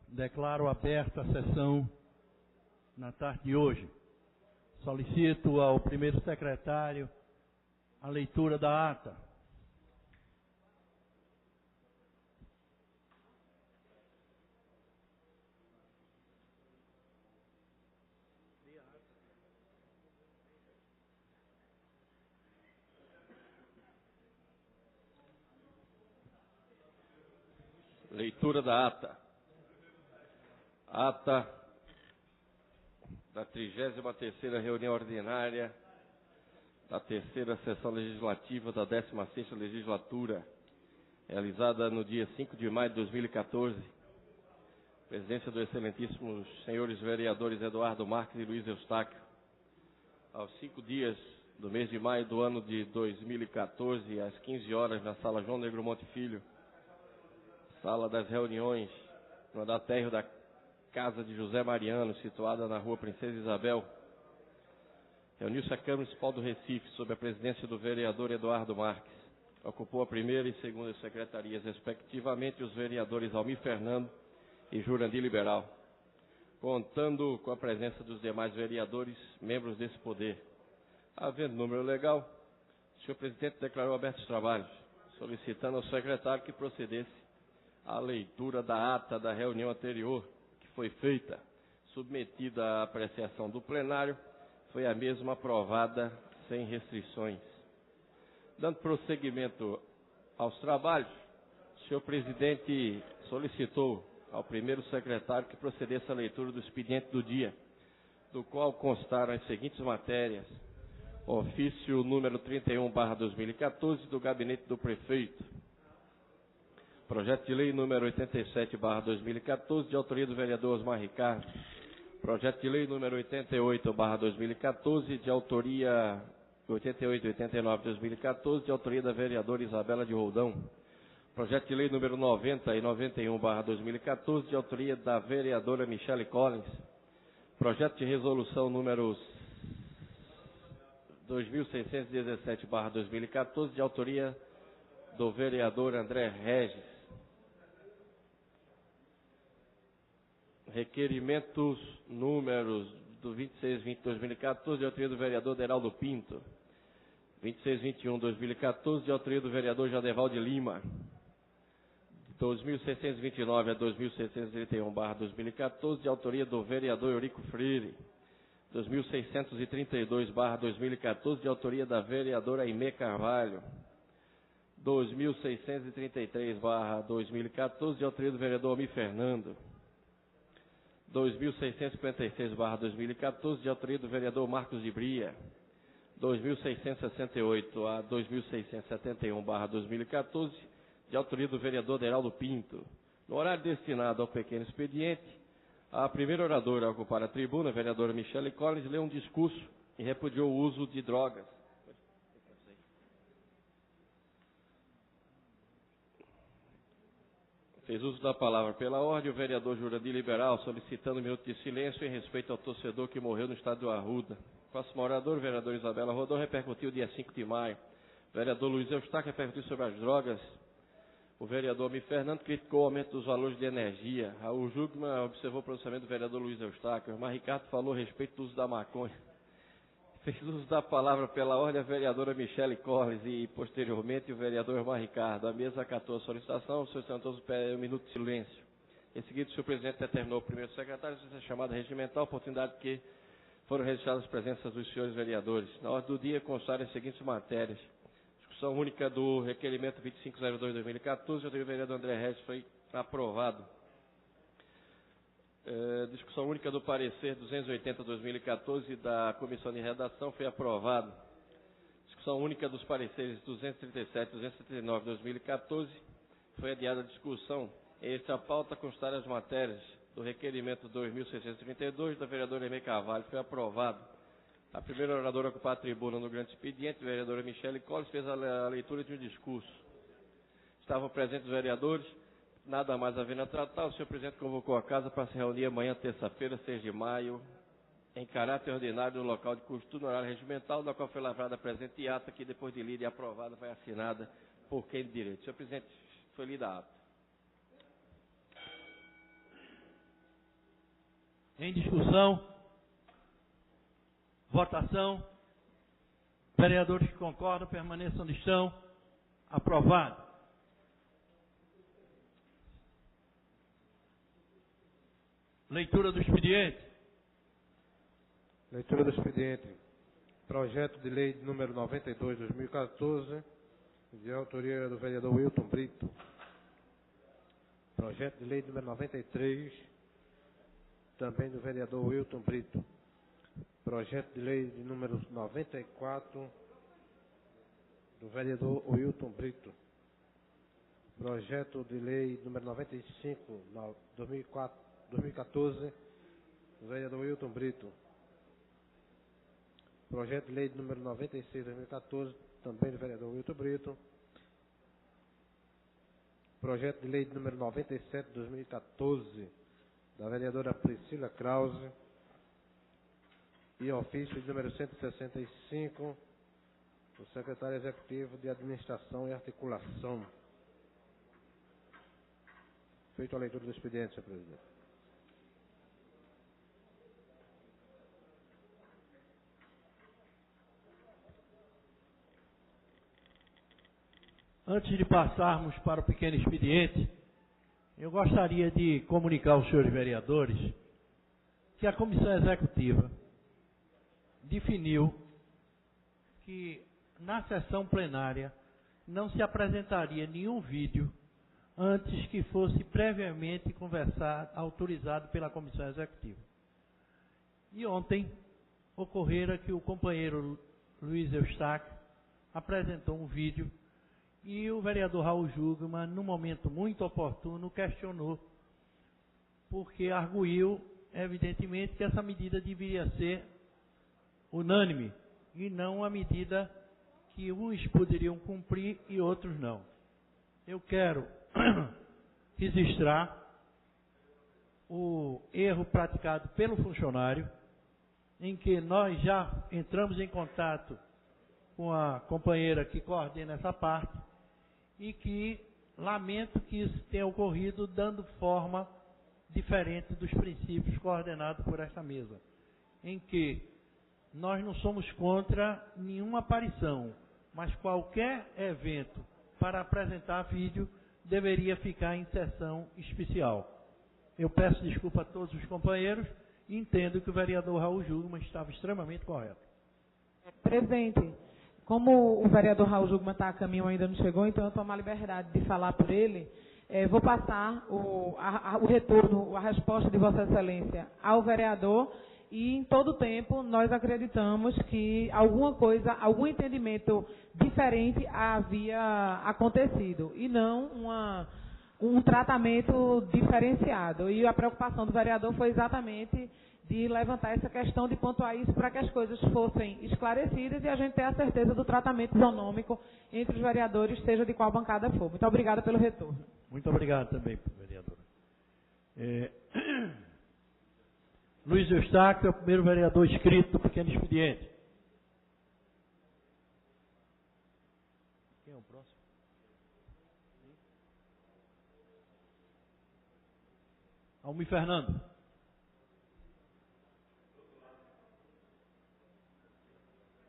Declaro aberta a sessão na tarde de hoje. Solicito ao primeiro secretário a leitura da ata. Leitura da ata. Ata da 33ª reunião ordinária da terceira sessão legislativa da 16ª legislatura, realizada no dia 5 de maio de 2014. Presidência dos excelentíssimos senhores vereadores Eduardo Marques e Luiz Eustáquio. Aos 5 dias do mês de maio do ano de 2014, às 15 horas, na sala João Negromonte Filho, sala das reuniões, no andar térreo da Casa de José Mariano, situada na Rua Princesa Isabel, reuniu-se a Câmara Municipal do Recife, sob a presidência do vereador Eduardo Marques. Ocupou a primeira e segunda secretarias, respectivamente, os vereadores Almir Fernando e Jurandir Liberal, contando com a presença dos demais vereadores, membros desse poder. Havendo número legal, o senhor presidente declarou abertos os trabalhos, solicitando ao secretário que procedesse à leitura da ata da reunião anterior, que foi feita, submetida à apreciação do plenário, foi a mesma aprovada sem restrições. Dando prosseguimento aos trabalhos, o senhor presidente solicitou ao primeiro secretário que procedesse à leitura do expediente do dia, do qual constaram as seguintes matérias: ofício número 31/2014 do gabinete do prefeito, projeto de lei número 87/2014 de autoria do vereador Osmar Ricardo, projeto de lei número 88/2014 de autoria 88/89/2014 de autoria da vereadora Isabela de Roldão, projeto de lei número 90 e 91/2014 de autoria da vereadora Michele Collins, projeto de resolução número 2617/2014 de autoria do vereador André Regis. Requerimentos números do 26/20/2014 de autoria do vereador Deraldo Pinto, 26/21/2014 de autoria do vereador Jadeval de Lima, 2629 a 2631/2014 de autoria do vereador Eurico Freire, 2632/2014 de autoria da vereadora Aimé Carvalho, 2633/2014 de autoria do vereador Almir Fernando, 2656/2014 de autoria do vereador Marcos de Bria, 2668 a 2671/2014 de autoria do vereador Deraldo Pinto. No horário destinado ao pequeno expediente, a primeira oradora a ocupar a tribuna, a vereadora Michele Collins, leu um discurso e repudiou o uso de drogas. Fez uso da palavra pela ordem o vereador Jurandir Liberal, solicitando um minuto de silêncio em respeito ao torcedor que morreu no estado do Arruda. Próximo orador, o vereador Isabela Rodon, repercutiu dia 5 de maio. O vereador Luiz Eustáquio repercutiu sobre as drogas. O vereador Almir Fernando criticou o aumento dos valores de energia. Raul Jugman observou o pronunciamento do vereador Luiz Eustáquio. Osmar Ricardo falou a respeito do uso da maconha. Fez uso da palavra pela ordem a vereadora Michele Collins e, posteriormente, o vereador Osmar Ricardo. A mesa acatou a solicitação, o senhor sentou um minuto de silêncio. Em seguida, o senhor presidente determinou o primeiro secretário a chamada regimental, oportunidade que foram registradas as presenças dos senhores vereadores. Na ordem do dia, constaram as seguintes matérias: discussão única do requerimento 2502/2014, o vereador André Regis foi aprovado. Discussão única do parecer 280/2014 da Comissão de Redação foi aprovado. Discussão única dos pareceres 237 e 239/2014 foi adiada a discussão. Esta pauta constaram as matérias do requerimento 2632 da vereadora Aimé Carvalho, foi aprovado. A primeira oradora a ocupar a tribuna no grande expediente, a vereadora Michele Collins, fez a leitura de um discurso. Estavam presentes os vereadores. Nada mais havendo a tratar, o senhor presidente convocou a casa para se reunir amanhã, terça-feira, 6 de maio, em caráter ordinário, no local de costume, no horário regimental, na qual foi lavrada a presente ata, que depois de lida e aprovada, vai assinada por quem de direito. Senhor presidente, foi lida a ata. Em discussão. Votação. Vereadores que concordam, permaneçam onde estão. Aprovado. Leitura do expediente. Leitura do expediente. Projeto de lei número 92, 2014, de autoria do vereador Wilton Brito. Projeto de lei número 93, também do vereador Wilton Brito. Projeto de lei de número 94, do vereador Wilton Brito. Projeto de lei número 95, 2014, do vereador Wilton Brito. Projeto de lei número 96, 2014, também do vereador Wilton Brito. Projeto de lei número 97, 2014, da vereadora Priscila Krause. E ofício de número 165, do secretário executivo de Administração e Articulação. Feito a leitura do expediente, senhor presidente. Antes de passarmos para o pequeno expediente, eu gostaria de comunicar aos senhores vereadores que a Comissão Executiva definiu que na sessão plenária não se apresentaria nenhum vídeo antes que fosse previamente conversado, autorizado pela Comissão Executiva. E ontem ocorrera que o companheiro Luiz Eustáquio apresentou um vídeo e o vereador Raul Jugman, num momento muito oportuno, questionou, porque arguiu, evidentemente, que essa medida deveria ser unânime e não a medida que uns poderiam cumprir e outros não. Eu quero registrar o erro praticado pelo funcionário, em que nós já entramos em contato com a companheira que coordena essa parte e que lamento que isso tenha ocorrido dando forma diferente dos princípios coordenados por esta mesa, em que nós não somos contra nenhuma aparição, mas qualquer evento para apresentar vídeo deveria ficar em sessão especial. Eu peço desculpa a todos os companheiros e entendo que o vereador Raul Jugman estava extremamente correto. Presidente, como o vereador Raul Jugman está a caminho, ainda não chegou, então eu tomo a liberdade de falar por ele. Vou passar o retorno, a resposta de Vossa Excelência ao vereador e em todo o tempo nós acreditamos que alguma coisa, algum entendimento diferente havia acontecido e não um tratamento diferenciado. E a preocupação do vereador foi exatamente de levantar essa questão, de pontuar isso para que as coisas fossem esclarecidas e a gente ter a certeza do tratamento isonômico entre os vereadores, seja de qual bancada for. Muito obrigada pelo retorno. Muito obrigado também, vereadora. Luiz Eustáquio é o primeiro vereador inscrito do pequeno expediente. Quem é o próximo? Almir Fernando.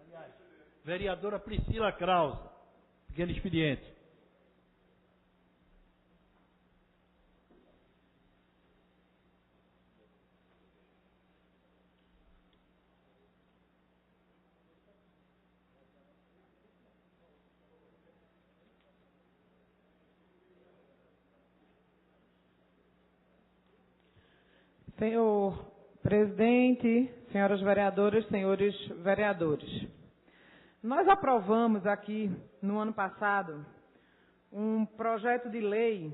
Aliás, vereadora Priscila Krause, pequeno expediente. Senhor presidente, senhoras vereadoras, senhores vereadores, nós aprovamos aqui no ano passado um projeto de lei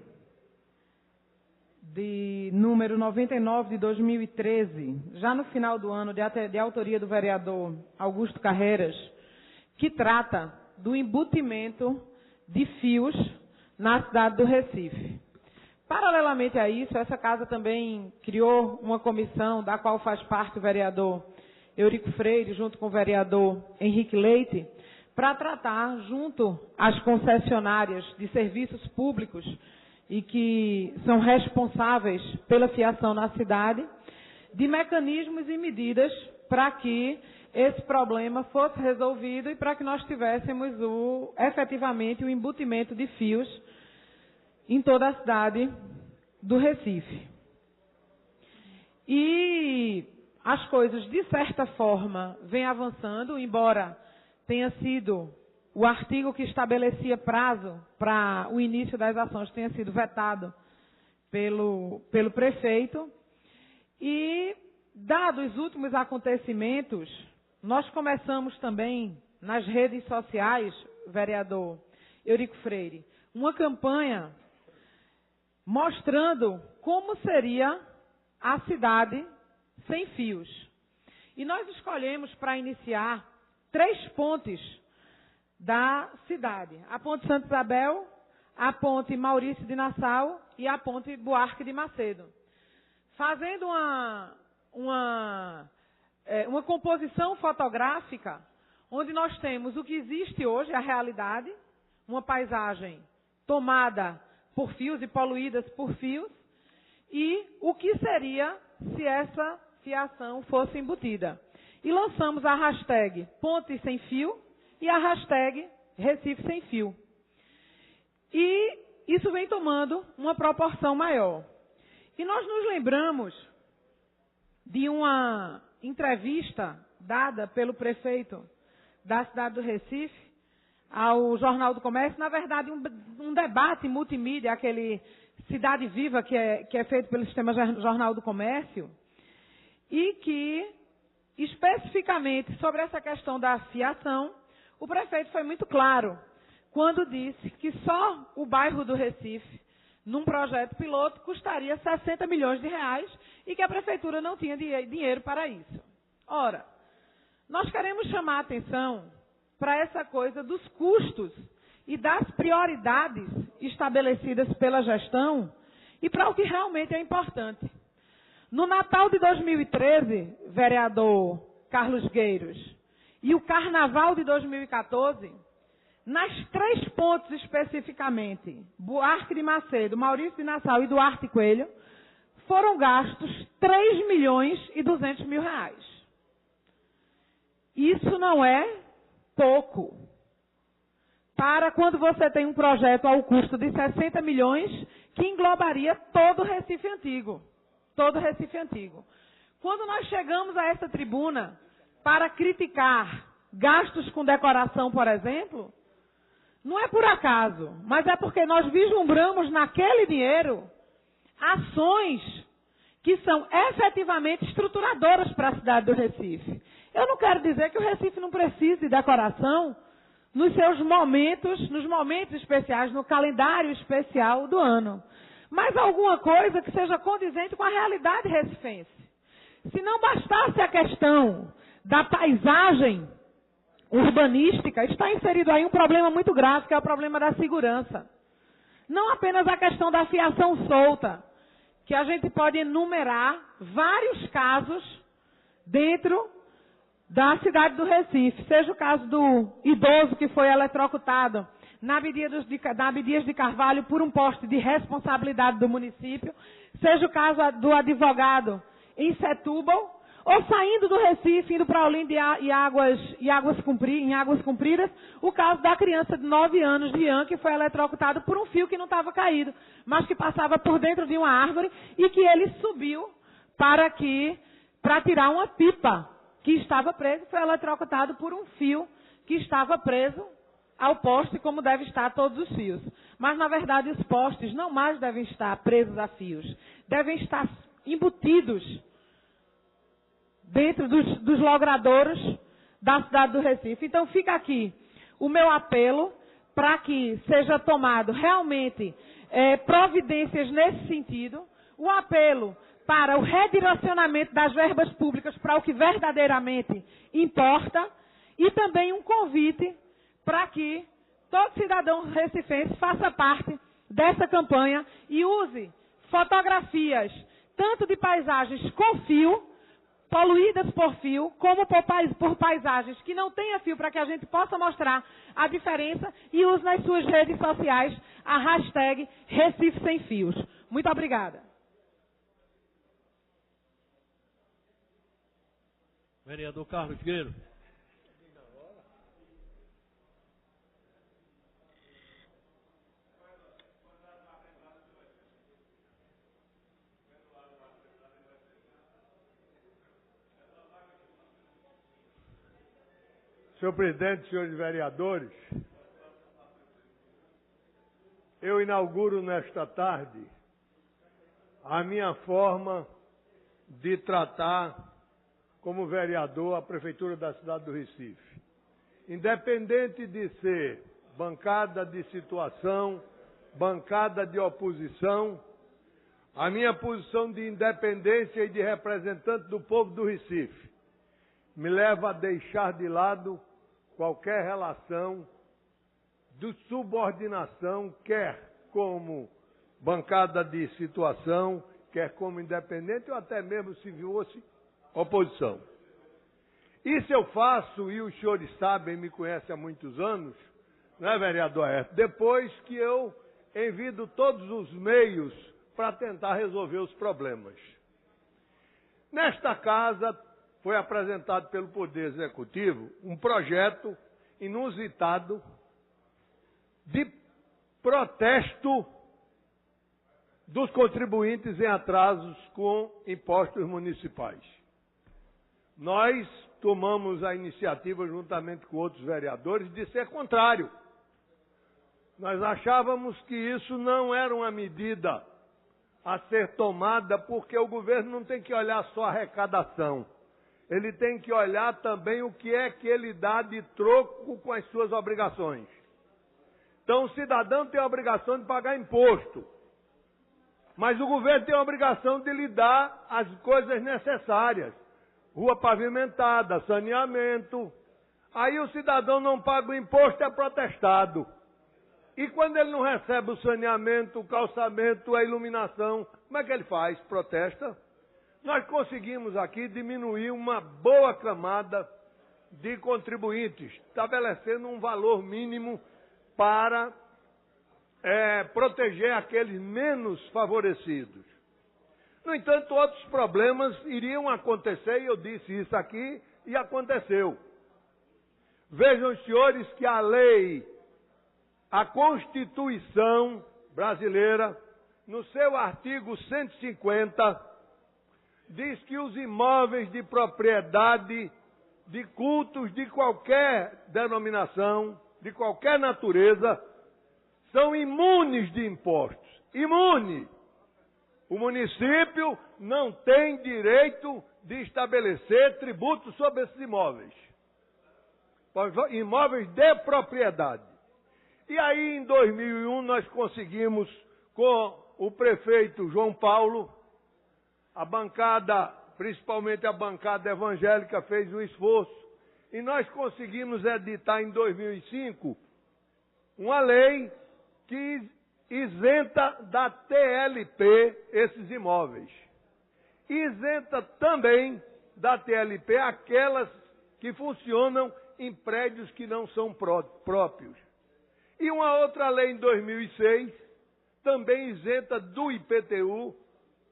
de número 99 de 2013, já no final do ano, de autoria do vereador Augusto Carreiras, que trata do embutimento de fios na cidade do Recife. Paralelamente a isso, essa casa também criou uma comissão, da qual faz parte o vereador Eurico Freire, junto com o vereador Henrique Leite, para tratar, junto às concessionárias de serviços públicos e que são responsáveis pela fiação na cidade, de mecanismos e medidas para que esse problema fosse resolvido e para que nós tivéssemos efetivamente o embutimento de fios em toda a cidade do Recife. E as coisas, de certa forma, vêm avançando, embora tenha sido o artigo que estabelecia prazo para o início das ações tenha sido vetado pelo prefeito. E, dados os últimos acontecimentos, nós começamos também nas redes sociais, vereador Eurico Freire, uma campanha mostrando como seria a cidade sem fios. E nós escolhemos para iniciar 3 pontes da cidade: a Ponte Santa Isabel, a Ponte Maurício de Nassau e a Ponte Buarque de Macedo, fazendo uma composição fotográfica onde nós temos o que existe hoje, a realidade, uma paisagem tomada por fios e poluídas por fios, e o que seria se essa fiação fosse embutida. E lançamos a hashtag Ponte Sem Fio e a hashtag Recife Sem Fio. E isso vem tomando uma proporção maior. E nós nos lembramos de uma entrevista dada pelo prefeito da cidade do Recife ao Jornal do Comércio, na verdade um debate multimídia, aquele Cidade Viva que é feito pelo sistema Jornal do Comércio, e que, especificamente sobre essa questão da fiação, o prefeito foi muito claro quando disse que só o bairro do Recife, num projeto piloto, custaria 60 milhões de reais e que a prefeitura não tinha dinheiro para isso. Ora, nós queremos chamar a atenção para essa coisa dos custos e das prioridades estabelecidas pela gestão e para o que realmente é importante. No Natal de 2013, vereador Carlos Gueiros, e o Carnaval de 2014, nas 3 pontes especificamente, Buarque de Macedo, Maurício de Nassau e Duarte Coelho, foram gastos 3 milhões e 200 mil reais. Isso não é pouco. Para quando você tem um projeto ao custo de 60 milhões, que englobaria todo o Recife Antigo. Todo o Recife Antigo. Quando nós chegamos a essa tribuna para criticar gastos com decoração, por exemplo, não é por acaso, mas é porque nós vislumbramos naquele dinheiro ações que são efetivamente estruturadoras para a cidade do Recife. Eu não quero dizer que o Recife não precise de decoração nos seus momentos, nos momentos especiais, no calendário especial do ano. Mas alguma coisa que seja condizente com a realidade recifense. Se não bastasse a questão da paisagem urbanística, está inserido aí um problema muito grave, que é o problema da segurança. Não apenas a questão da fiação solta, que a gente pode enumerar vários casos dentro da cidade do Recife. Seja o caso do idoso que foi eletrocutado na Abdias de Carvalho por um poste de responsabilidade do município, seja o caso do advogado em Setúbal, ou saindo do Recife, indo para Olinda em Águas Compridas, o caso da criança de 9 anos, Ian, que foi eletrocutado por um fio que não estava caído, mas que passava por dentro de uma árvore e que ele subiu para tirar uma pipa que estava presa, foi eletrocutado por um fio que estava preso ao poste, como deve estar todos os fios. Mas, na verdade, os postes não mais devem estar presos a fios, devem estar embutidos dentro dos logradouros da cidade do Recife. Então, fica aqui o meu apelo para que seja tomado realmente providências nesse sentido, o apelo para o redirecionamento das verbas públicas para o que verdadeiramente importa e também um convite para que todo cidadão recifense faça parte dessa campanha e use fotografias tanto de paisagens com fio, poluídas por fio, como por paisagens que não tenha fio, para que a gente possa mostrar a diferença e use nas suas redes sociais a hashtag Recife Sem Fios. Muito obrigada. Vereador Carlos Guerreiro. Senhor presidente, senhores vereadores, eu inauguro nesta tarde a minha forma de tratar como vereador a Prefeitura da cidade do Recife. Independente de ser bancada de situação, bancada de oposição, a minha posição de independência e de representante do povo do Recife me leva a deixar de lado qualquer relação de subordinação, quer como bancada de situação, quer como independente, ou até mesmo se fosse oposição. Isso eu faço, e os senhores sabem, me conhecem há muitos anos, não é, vereador Aécio? Depois que eu envido todos os meios para tentar resolver os problemas. Nesta casa, foi apresentado pelo Poder Executivo um projeto inusitado de protesto dos contribuintes em atrasos com impostos municipais. Nós tomamos a iniciativa, juntamente com outros vereadores, de ser contrário. Nós achávamos que isso não era uma medida a ser tomada, porque o governo não tem que olhar só a arrecadação. Ele tem que olhar também o que é que ele dá de troco com as suas obrigações. Então, o cidadão tem a obrigação de pagar imposto. Mas o governo tem a obrigação de lhe dar as coisas necessárias. Rua pavimentada, saneamento. Aí o cidadão não paga o imposto, é protestado. E quando ele não recebe o saneamento, o calçamento, a iluminação, como é que ele faz? Protesta. Nós conseguimos aqui diminuir uma boa camada de contribuintes, estabelecendo um valor mínimo para proteger aqueles menos favorecidos. No entanto, outros problemas iriam acontecer, e eu disse isso aqui, e aconteceu. Vejam, senhores, que a lei, a Constituição brasileira, no seu artigo 150, diz que os imóveis de propriedade de cultos de qualquer denominação, de qualquer natureza, são imunes de impostos. Imune! O município não tem direito de estabelecer tributos sobre esses imóveis. Imóveis de propriedade. E aí, em 2001, nós conseguimos, com o prefeito João Paulo, a bancada, principalmente a bancada evangélica, fez um esforço, e nós conseguimos editar em 2005 uma lei que isenta da TLP esses imóveis. Isenta também da TLP aquelas que funcionam em prédios que não são próprios. E uma outra lei em 2006 também isenta do IPTU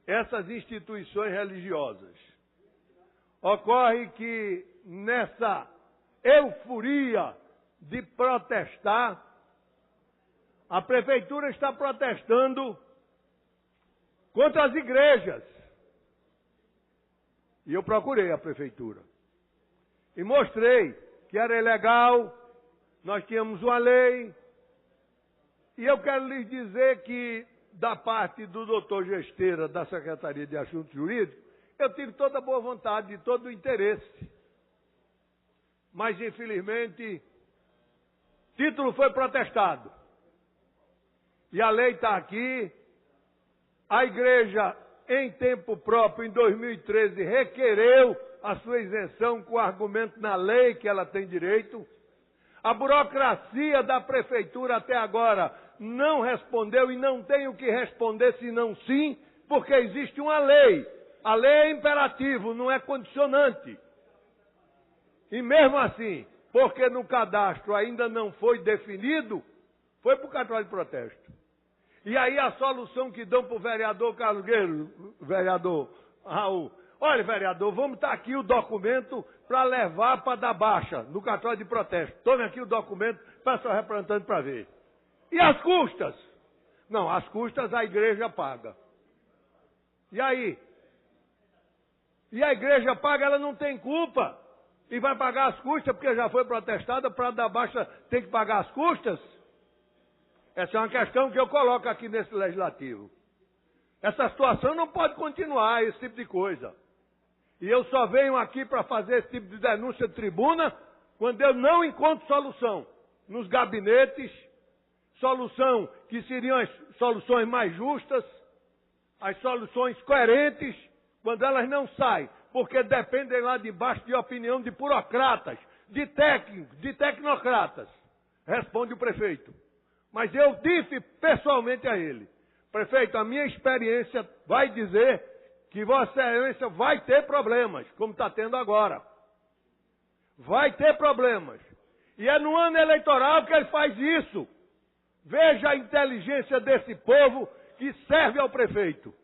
essas instituições religiosas. Ocorre que nessa euforia de protestar, a prefeitura está protestando contra as igrejas. E eu procurei a prefeitura. E mostrei que era ilegal, nós tínhamos uma lei. E eu quero lhes dizer que, da parte do doutor Gesteira, da Secretaria de Assuntos Jurídicos, eu tive toda a boa vontade e todo o interesse. Mas, infelizmente, título foi protestado. E a lei está aqui. A igreja, em tempo próprio, em 2013, requereu a sua isenção com argumento na lei que ela tem direito. A burocracia da prefeitura até agora não respondeu e não tem o que responder senão sim, porque existe uma lei. A lei é imperativo, não é condicionante. E mesmo assim, porque no cadastro ainda não foi definido, foi para o cartório de protesto. E aí a solução que dão para o vereador Carlos Guerreiro, vereador Raul, olha, vereador, vamos estar aqui o documento para levar para dar baixa no cartório de protesto. Tome aqui o documento, peça ao representante para ver. E as custas? Não, as custas a igreja paga. E aí? E a igreja paga, ela não tem culpa. E vai pagar as custas, porque já foi protestada, para dar baixa tem que pagar as custas? Essa é uma questão que eu coloco aqui nesse legislativo. Essa situação não pode continuar, esse tipo de coisa. E eu só venho aqui para fazer esse tipo de denúncia de tribuna quando eu não encontro solução nos gabinetes, solução que seriam as soluções mais justas, as soluções coerentes, quando elas não saem, porque dependem lá de baixo de opinião de burocratas, de técnicos, de tecnocratas. Responde o prefeito. Mas eu disse pessoalmente a ele, prefeito, a minha experiência vai dizer que Vossa Excelência vai ter problemas, como está tendo agora. Vai ter problemas. E é no ano eleitoral que ele faz isso. Veja a inteligência desse povo que serve ao prefeito.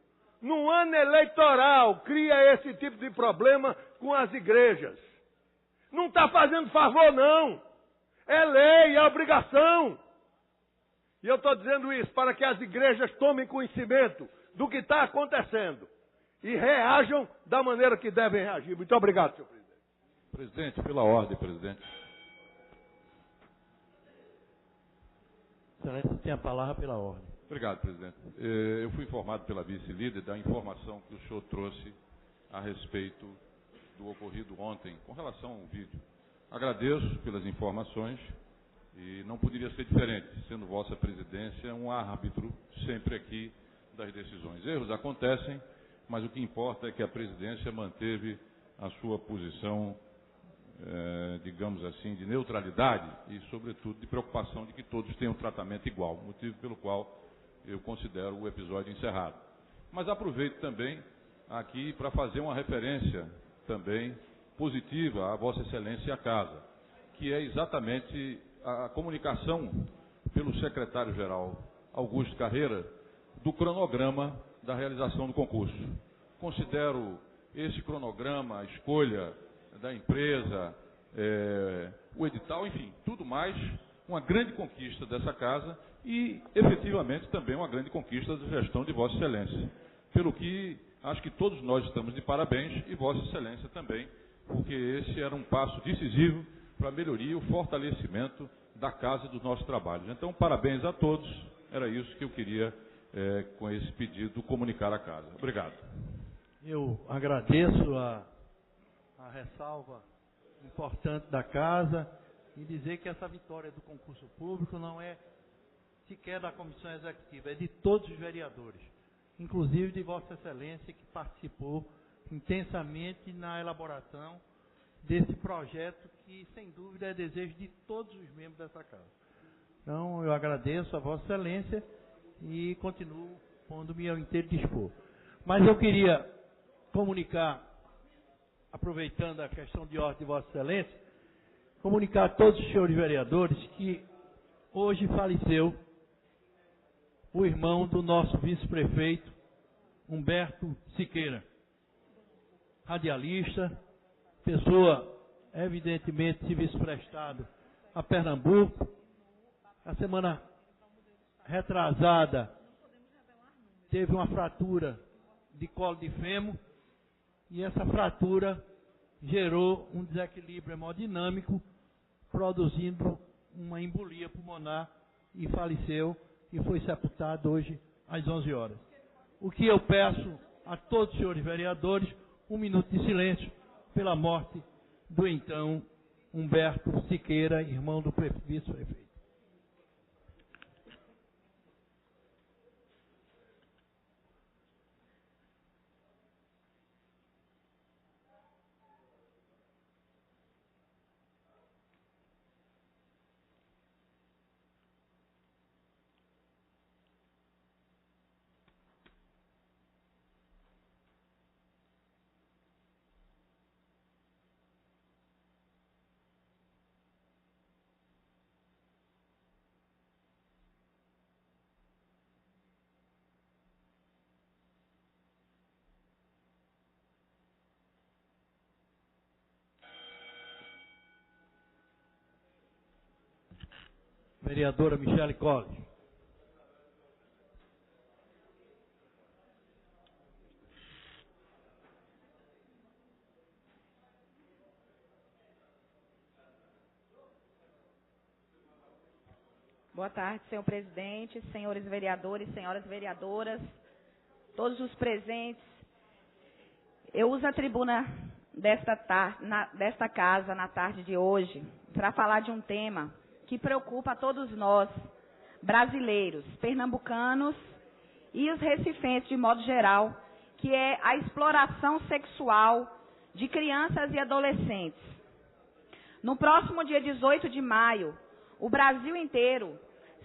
No ano eleitoral cria esse tipo de problema com as igrejas. Não está fazendo favor, não. É lei, é obrigação. E eu estou dizendo isso para que as igrejas tomem conhecimento do que está acontecendo e reajam da maneira que devem reagir. Muito obrigado, senhor presidente. Presidente, pela ordem, presidente. Excelência tem a palavra pela ordem. Obrigado, presidente. Eu fui informado pela vice-líder da informação que o senhor trouxe a respeito do ocorrido ontem com relação ao vídeo. Agradeço pelas informações e não poderia ser diferente, sendo vossa presidência um árbitro sempre aqui das decisões. Erros acontecem, mas o que importa é que a presidência manteve a sua posição, digamos assim, de neutralidade e, sobretudo, de preocupação de que todos tenham tratamento igual, motivo pelo qual eu considero o episódio encerrado. Mas aproveito também aqui para fazer uma referência também positiva a Vossa Excelência e à Casa, que é exatamente a comunicação pelo secretário-geral Augusto Carreira do cronograma da realização do concurso. Considero esse cronograma, a escolha da empresa, o edital, enfim, tudo mais, uma grande conquista dessa casa e, efetivamente, também uma grande conquista da gestão de Vossa Excelência. Pelo que acho que todos nós estamos de parabéns e Vossa Excelência também, porque esse era um passo decisivo para a melhoria e o fortalecimento da casa e dos nossos trabalhos. Então, parabéns a todos. Era isso que eu queria, com esse pedido, comunicar à casa. Obrigado. Eu agradeço a ressalva importante da casa e dizer que essa vitória do concurso público não é sequer da comissão executiva, é de todos os vereadores, inclusive de Vossa Excelência, que participou intensamente na elaboração desse projeto que, sem dúvida, é desejo de todos os membros dessa casa. Então, eu agradeço a Vossa Excelência e continuo pondo-me ao inteiro dispor. Mas eu queria comunicar, aproveitando a questão de ordem de Vossa Excelência, comunicar a todos os senhores vereadores que hoje faleceu o irmão do nosso vice-prefeito, Humberto Siqueira, radialista, pessoa evidentemente serviço prestado a Pernambuco. A semana retrasada teve uma fratura de colo de fêmur e essa fratura gerou um desequilíbrio hemodinâmico, produzindo uma embolia pulmonar e faleceu e foi sepultado hoje às 11 horas. O que eu peço a todos os senhores vereadores, 1 minuto de silêncio pela morte do então Humberto Siqueira, irmão do vice-prefeito. Vereadora Michele Colles. Boa tarde, senhor presidente, senhores vereadores, senhoras vereadoras, todos os presentes. Eu uso a tribuna desta casa na tarde de hoje para falar de um tema que preocupa a todos nós, brasileiros, pernambucanos e os recifenses de modo geral, que é a exploração sexual de crianças e adolescentes. No próximo dia 18 de maio, o Brasil inteiro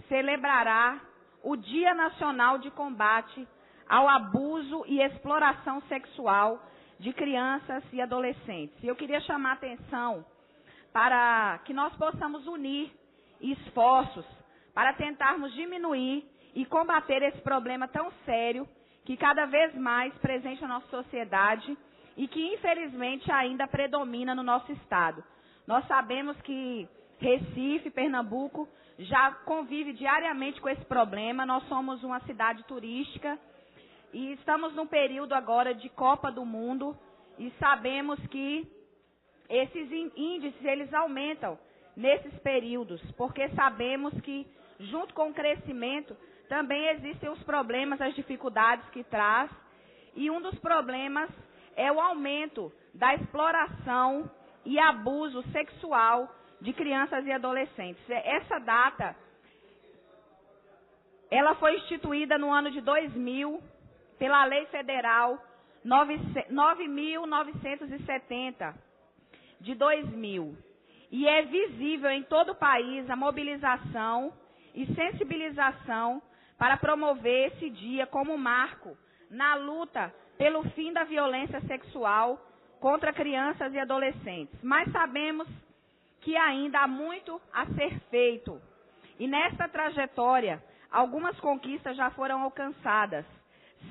celebrará o Dia Nacional de Combate ao Abuso e Exploração Sexual de Crianças e Adolescentes. E eu queria chamar a atenção para que nós possamos unir esforços para tentarmos diminuir e combater esse problema tão sério que cada vez mais presente na nossa sociedade e que infelizmente ainda predomina no nosso estado. Nós sabemos que Recife, Pernambuco, já convive diariamente com esse problema. Nós somos uma cidade turística e estamos num período agora de Copa do Mundo e sabemos que esses índices eles aumentam nesses períodos, porque sabemos que junto com o crescimento também existem os problemas, as dificuldades que traz, e um dos problemas é o aumento da exploração e abuso sexual de crianças e adolescentes. Essa data, ela foi instituída no ano de 2000 pela Lei Federal 9.970 de 2000. E é visível em todo o país a mobilização e sensibilização para promover esse dia como marco na luta pelo fim da violência sexual contra crianças e adolescentes. Mas sabemos que ainda há muito a ser feito. E nesta trajetória, algumas conquistas já foram alcançadas,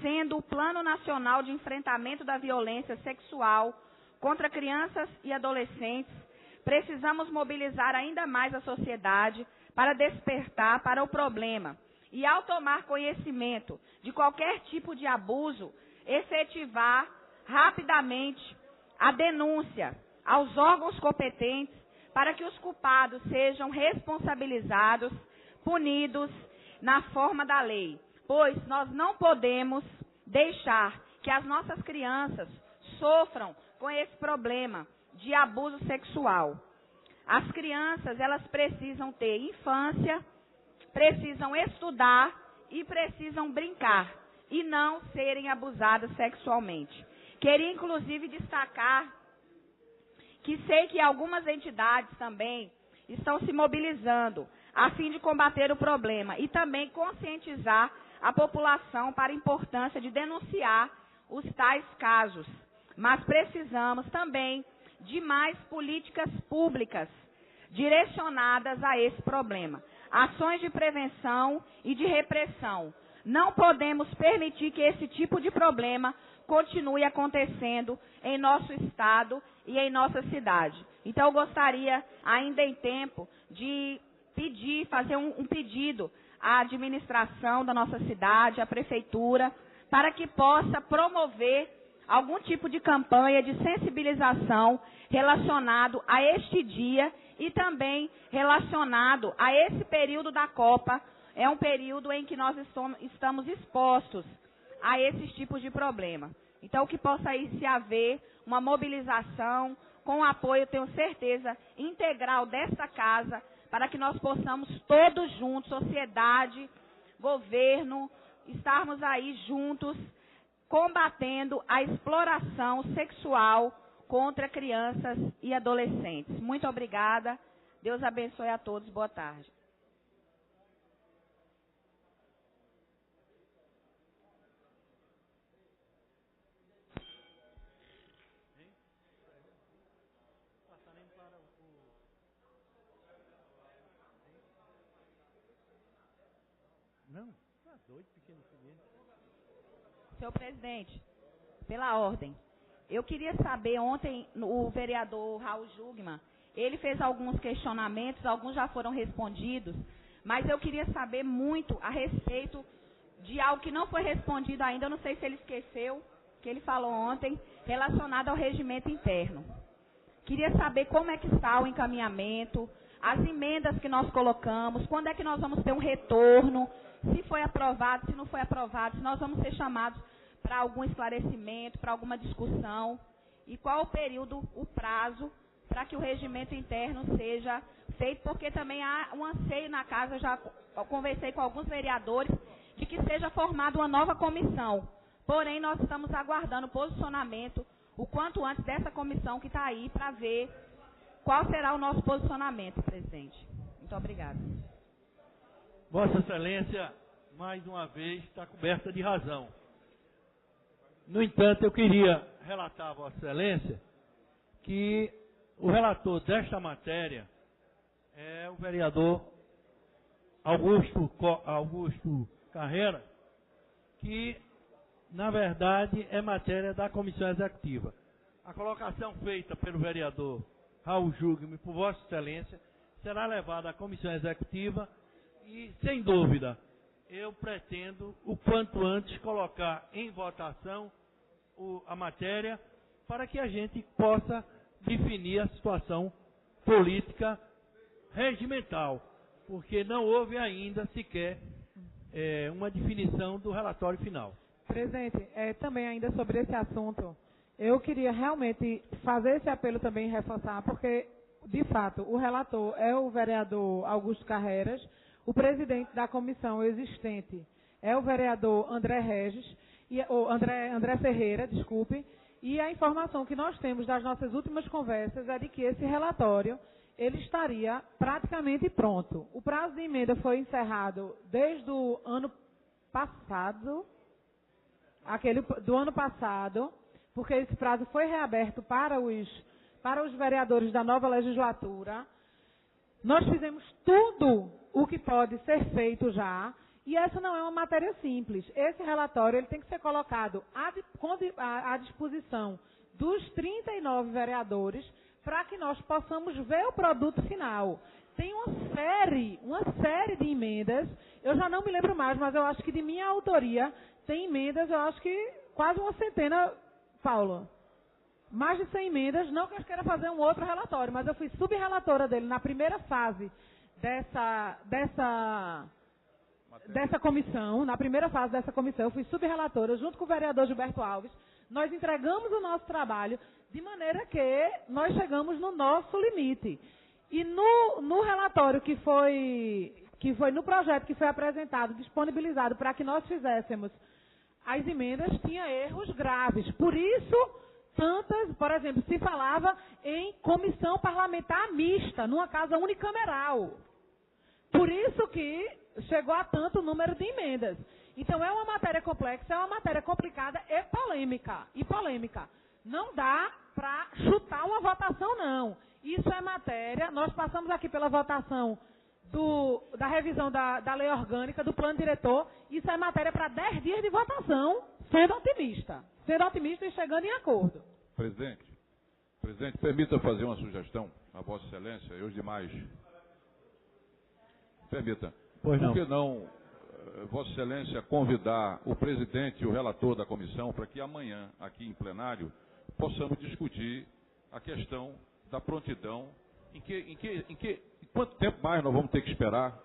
sendo o Plano Nacional de Enfrentamento da Violência Sexual contra Crianças e Adolescentes. Precisamos mobilizar ainda mais a sociedade para despertar para o problema e, ao tomar conhecimento de qualquer tipo de abuso, efetivar rapidamente a denúncia aos órgãos competentes para que os culpados sejam responsabilizados, punidos na forma da lei. Pois nós não podemos deixar que as nossas crianças sofram com esse problema de abuso sexual. As crianças, elas precisam ter infância, precisam estudar e precisam brincar e não serem abusadas sexualmente. Queria, inclusive, destacar que sei que algumas entidades também estão se mobilizando a fim de combater o problema e também conscientizar a população para a importância de denunciar os tais casos. Mas precisamos também de mais políticas públicas direcionadas a esse problema. Ações de prevenção e de repressão. Não podemos permitir que esse tipo de problema continue acontecendo em nosso estado e em nossa cidade. Então, eu gostaria, ainda em tempo, de fazer um pedido à administração da nossa cidade, à prefeitura, para que possa promover algum tipo de campanha de sensibilização relacionado a este dia e também relacionado a esse período da Copa. É um período em que nós estamos expostos a esses tipos de problema. Então, que possa aí se haver uma mobilização com o apoio, tenho certeza, integral desta casa, para que nós possamos todos juntos, sociedade, governo, estarmos aí juntos, combatendo a exploração sexual contra crianças e adolescentes. Muito obrigada. Deus abençoe a todos. Boa tarde. Não, tá doido, pequeno filho. Senhor presidente, pela ordem, eu queria saber, ontem o vereador Raul Jugman, ele fez alguns questionamentos, alguns já foram respondidos, mas eu queria saber muito a respeito de algo que não foi respondido ainda, eu não sei se ele esqueceu, que ele falou ontem, relacionado ao regimento interno. Queria saber como é que está o encaminhamento, as emendas que nós colocamos, quando é que nós vamos ter um retorno, se foi aprovado, se não foi aprovado, se nós vamos ser chamados para algum esclarecimento, para alguma discussão, e qual o período, o prazo, para que o regimento interno seja feito, porque também há um anseio na casa, já conversei com alguns vereadores, de que seja formada uma nova comissão. Porém, nós estamos aguardando o posicionamento, o quanto antes dessa comissão que está aí, para ver qual será o nosso posicionamento, presidente. Muito obrigada. Vossa Excelência, mais uma vez, está coberta de razão. No entanto, eu queria relatar a Vossa Excelência que o relator desta matéria é o vereador Augusto Carreira, que, na verdade, é matéria da Comissão Executiva. A colocação feita pelo vereador Raul Jugman por Vossa Excelência será levada à Comissão Executiva e, sem dúvida, eu pretendo, o quanto antes, colocar em votação a matéria para que a gente possa definir a situação política regimental, porque não houve ainda sequer uma definição do relatório final. Presidente, também ainda sobre esse assunto, eu queria realmente fazer esse apelo também e reforçar, porque, de fato, o relator é o vereador Augusto Carreiras, o presidente da comissão existente é o vereador André Ferreira, desculpe, e a informação que nós temos das nossas últimas conversas é de que esse relatório ele estaria praticamente pronto. O prazo de emenda foi encerrado desde o ano passado, do ano passado, porque esse prazo foi reaberto para os vereadores da nova legislatura. Nós fizemos tudo o que pode ser feito já, e essa não é uma matéria simples. Esse relatório ele tem que ser colocado à disposição dos 39 vereadores para que nós possamos ver o produto final. Tem uma série de emendas, eu já não me lembro mais, mas eu acho que de minha autoria tem emendas, eu acho que quase uma centena, Paulo. Mais de 100 emendas, não que eu queira fazer um outro relatório, mas eu fui subrelatora dele na primeira fase dessa comissão, eu fui subrelatora, junto com o vereador Gilberto Alves. Nós entregamos o nosso trabalho de maneira que nós chegamos no nosso limite. E no relatório que foi no projeto que foi apresentado, disponibilizado para que nós fizéssemos as emendas, tinha erros graves. Por isso, por exemplo, se falava em comissão parlamentar mista, numa casa unicameral. Por isso que chegou a tanto número de emendas. Então, é uma matéria complexa, é uma matéria complicada e polêmica. Não dá para chutar uma votação, não. Isso é matéria, nós passamos aqui pela votação da revisão da lei orgânica, do plano diretor, isso é matéria para 10 dias de votação, sendo otimista e chegando em acordo. Presidente, permita fazer uma sugestão a Vossa Excelência e os demais. Permita. Pois não. Por que não, Vossa Excelência, convidar o presidente e o relator da comissão para que amanhã, aqui em plenário, possamos discutir a questão da prontidão, quanto tempo mais nós vamos ter que esperar,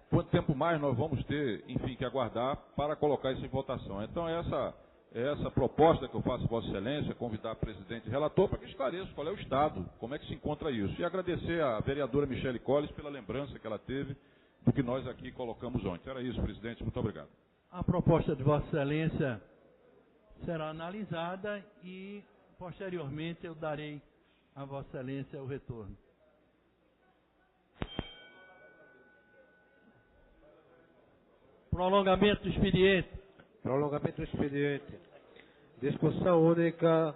quanto tempo mais nós vamos ter, enfim, que aguardar para colocar isso em votação. Então, essa proposta que eu faço a Vossa Excelência, convidar o presidente e relator para que esclareça qual é o estado, como é que se encontra isso. E agradecer à vereadora Michele Colles pela lembrança que ela teve do que nós aqui colocamos ontem. Era isso, presidente. Muito obrigado. A proposta de Vossa Excelência será analisada e, posteriormente, eu darei a Vossa Excelência o retorno. Prolongamento do expediente. Prolongamento do expediente. Discussão única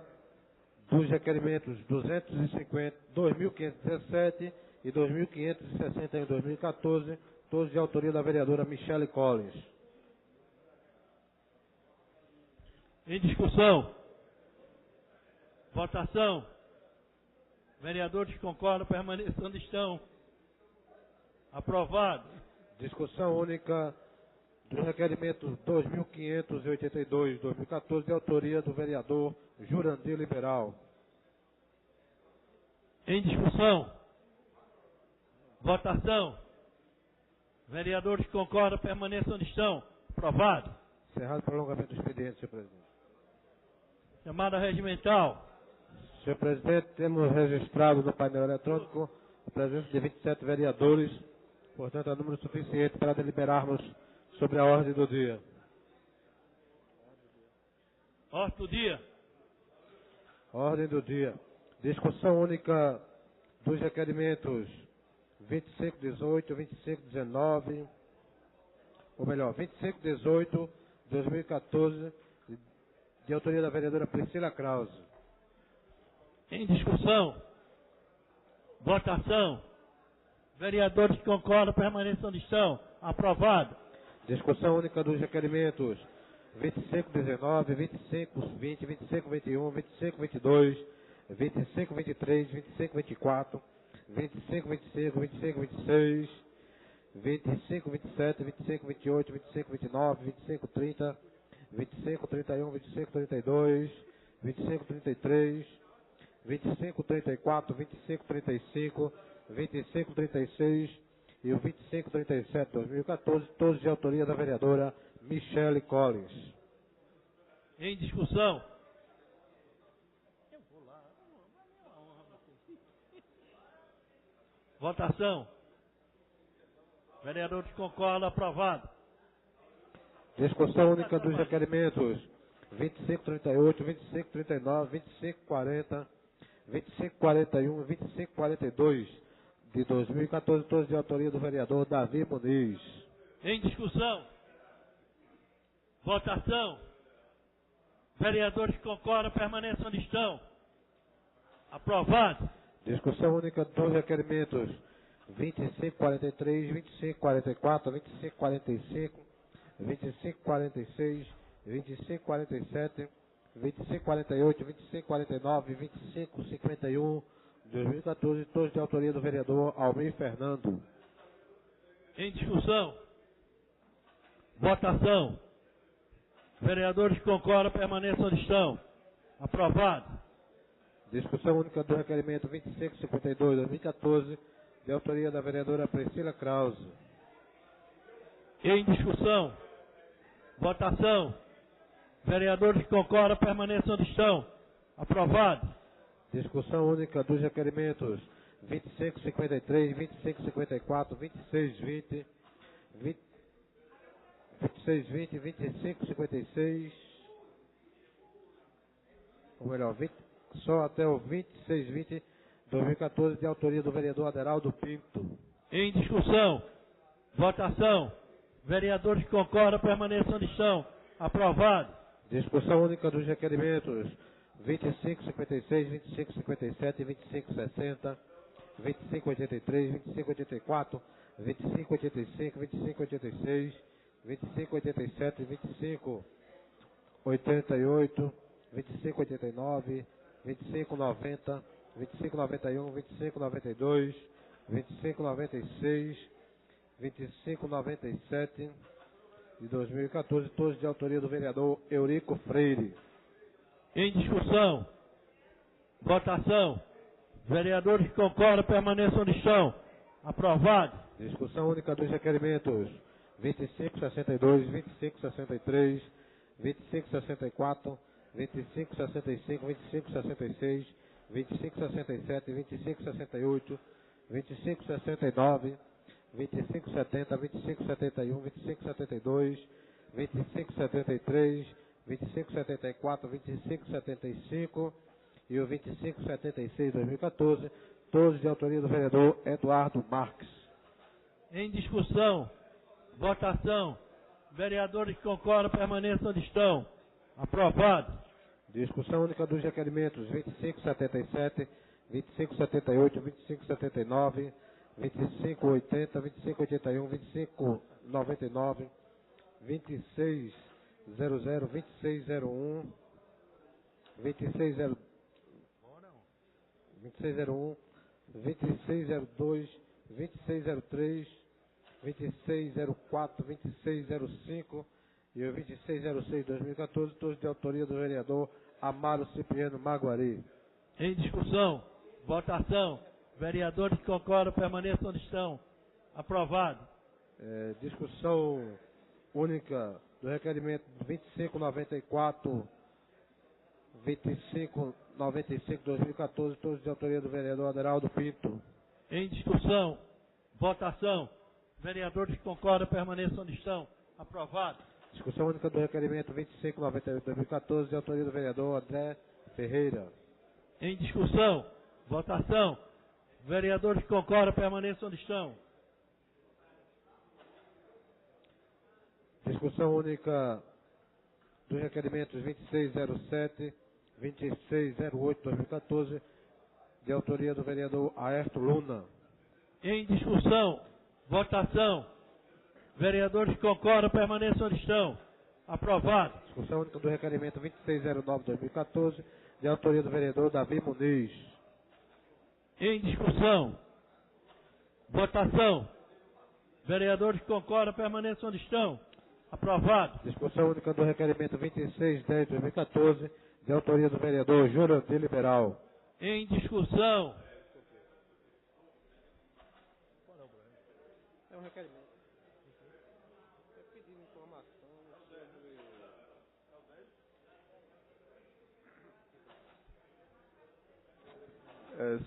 dos requerimentos 2.517 e 2.560 em 2014, todos de autoria da vereadora Michele Collins. Em discussão. Votação. Vereadores que concordam permaneçam onde estão. Aprovado. Discussão única do requerimento 2582/2014, de autoria do vereador Jurandir Liberal. Em discussão. Votação. Vereadores que concordam permaneçam onde estão. Aprovado. Encerrado o prolongamento do expediente, senhor presidente. Chamada regimental. Senhor presidente, temos registrado no painel eletrônico a presença de 27 vereadores, portanto é número suficiente para deliberarmos sobre a ordem do dia. Ordem do dia. Ordem do dia. Discussão única dos requerimentos 2518, 2519, ou melhor, 2518, 2014, de autoria da vereadora Priscila Krause. Em discussão. Votação. Vereadores que concordam permaneçam onde estão. Aprovado. Discussão única dos requerimentos 2519, 2520, 2521, 2522, 2523, 2524, 2525, 2526, 2527, 2528, 2529, 2530, 2531, 2532, 2533, 2534, 2535, 2536 e o 2537 de 2014, todos de autoria da vereadora Michele Collins. Em discussão. Votação. Vereadores que concordam, aprovado. Discussão única dos requerimentos 2538, 2539, 2540, 2541 e 2542 de 2014, todos de autoria do vereador Davi Muniz. Em discussão. Votação. Vereadores que concordam permaneçam onde estão. Aprovado. Discussão única dos requerimentos 2543, 2544, 2545, 2546, 2547, 2548, 2549 e 2551 de 2014, todos de autoria do vereador Almir Fernando. Em discussão. Votação. Vereadores que concordam permaneçam onde estão. Aprovado. Discussão única do requerimento 2552 de 2014, de autoria da vereadora Priscila Krause. Em discussão. Votação. Vereadores que concordam permaneçam onde estão. Aprovado. Discussão única dos requerimentos 2553, 2554, 2620, 2620, 2556, ou melhor, só até o 2620, 2014, de autoria do vereador Aderaldo Pinto. Em discussão. Votação. Vereadores que concordam permaneçam onde estão. Aprovado. Discussão única dos requerimentos 2556, 2557 e 2560, 2583, 2584, 2585, 2586, 2587, 2588, 2589, 2590, 2591, 2592, 2596, 2597 de 2014, todos de autoria do vereador Eurico Freire. Em discussão. Votação. Vereadores que concordam permaneçam onde estão. Aprovado. Discussão única dos requerimentos 2562, 2563, 2564, 2565, 2566, 2567, 2568, 2569, 2570, 2571, 2572, 2573, 2574, 2575 e o 2576 de 2014, todos de autoria do vereador Eduardo Marques. Em discussão. Votação. Vereadores que concordam permaneçam onde estão. Aprovado. Discussão única dos requerimentos 2577, 2578, 2579, 2580, 2581, 2599, 2600, 2601, 2601, 2602, 2603, 2604, 2605 e o 2606 de 2014, todos de autoria do vereador Amaro Cipriano Maguari. Em discussão, votação. Vereadores que concordam permaneçam onde estão. Aprovado. Discussão única do requerimento 2594, 2595 de 2014, todos de autoria do vereador Aderaldo Pinto. Em discussão, votação. Vereadores que concordam permaneçam onde estão. Aprovado. Discussão única do requerimento 2598 de 2014, de autoria do vereador André Ferreira. Em discussão, votação. Vereadores que concordam permaneçam onde estão. Discussão única dos requerimentos 2607, 2608 de 2014, de autoria do vereador Aerto Luna. Em discussão, votação. Vereadores que concordam permaneçam onde estão. Aprovado. Discussão única do requerimento 2609 de 2014, de autoria do vereador Davi Muniz. Em discussão, votação. Vereadores que concordam permaneçam onde estão. Aprovado. Discussão única do requerimento 2610 de 2014, de autoria do vereador Jurandir Liberal. Em discussão. É um requerimento.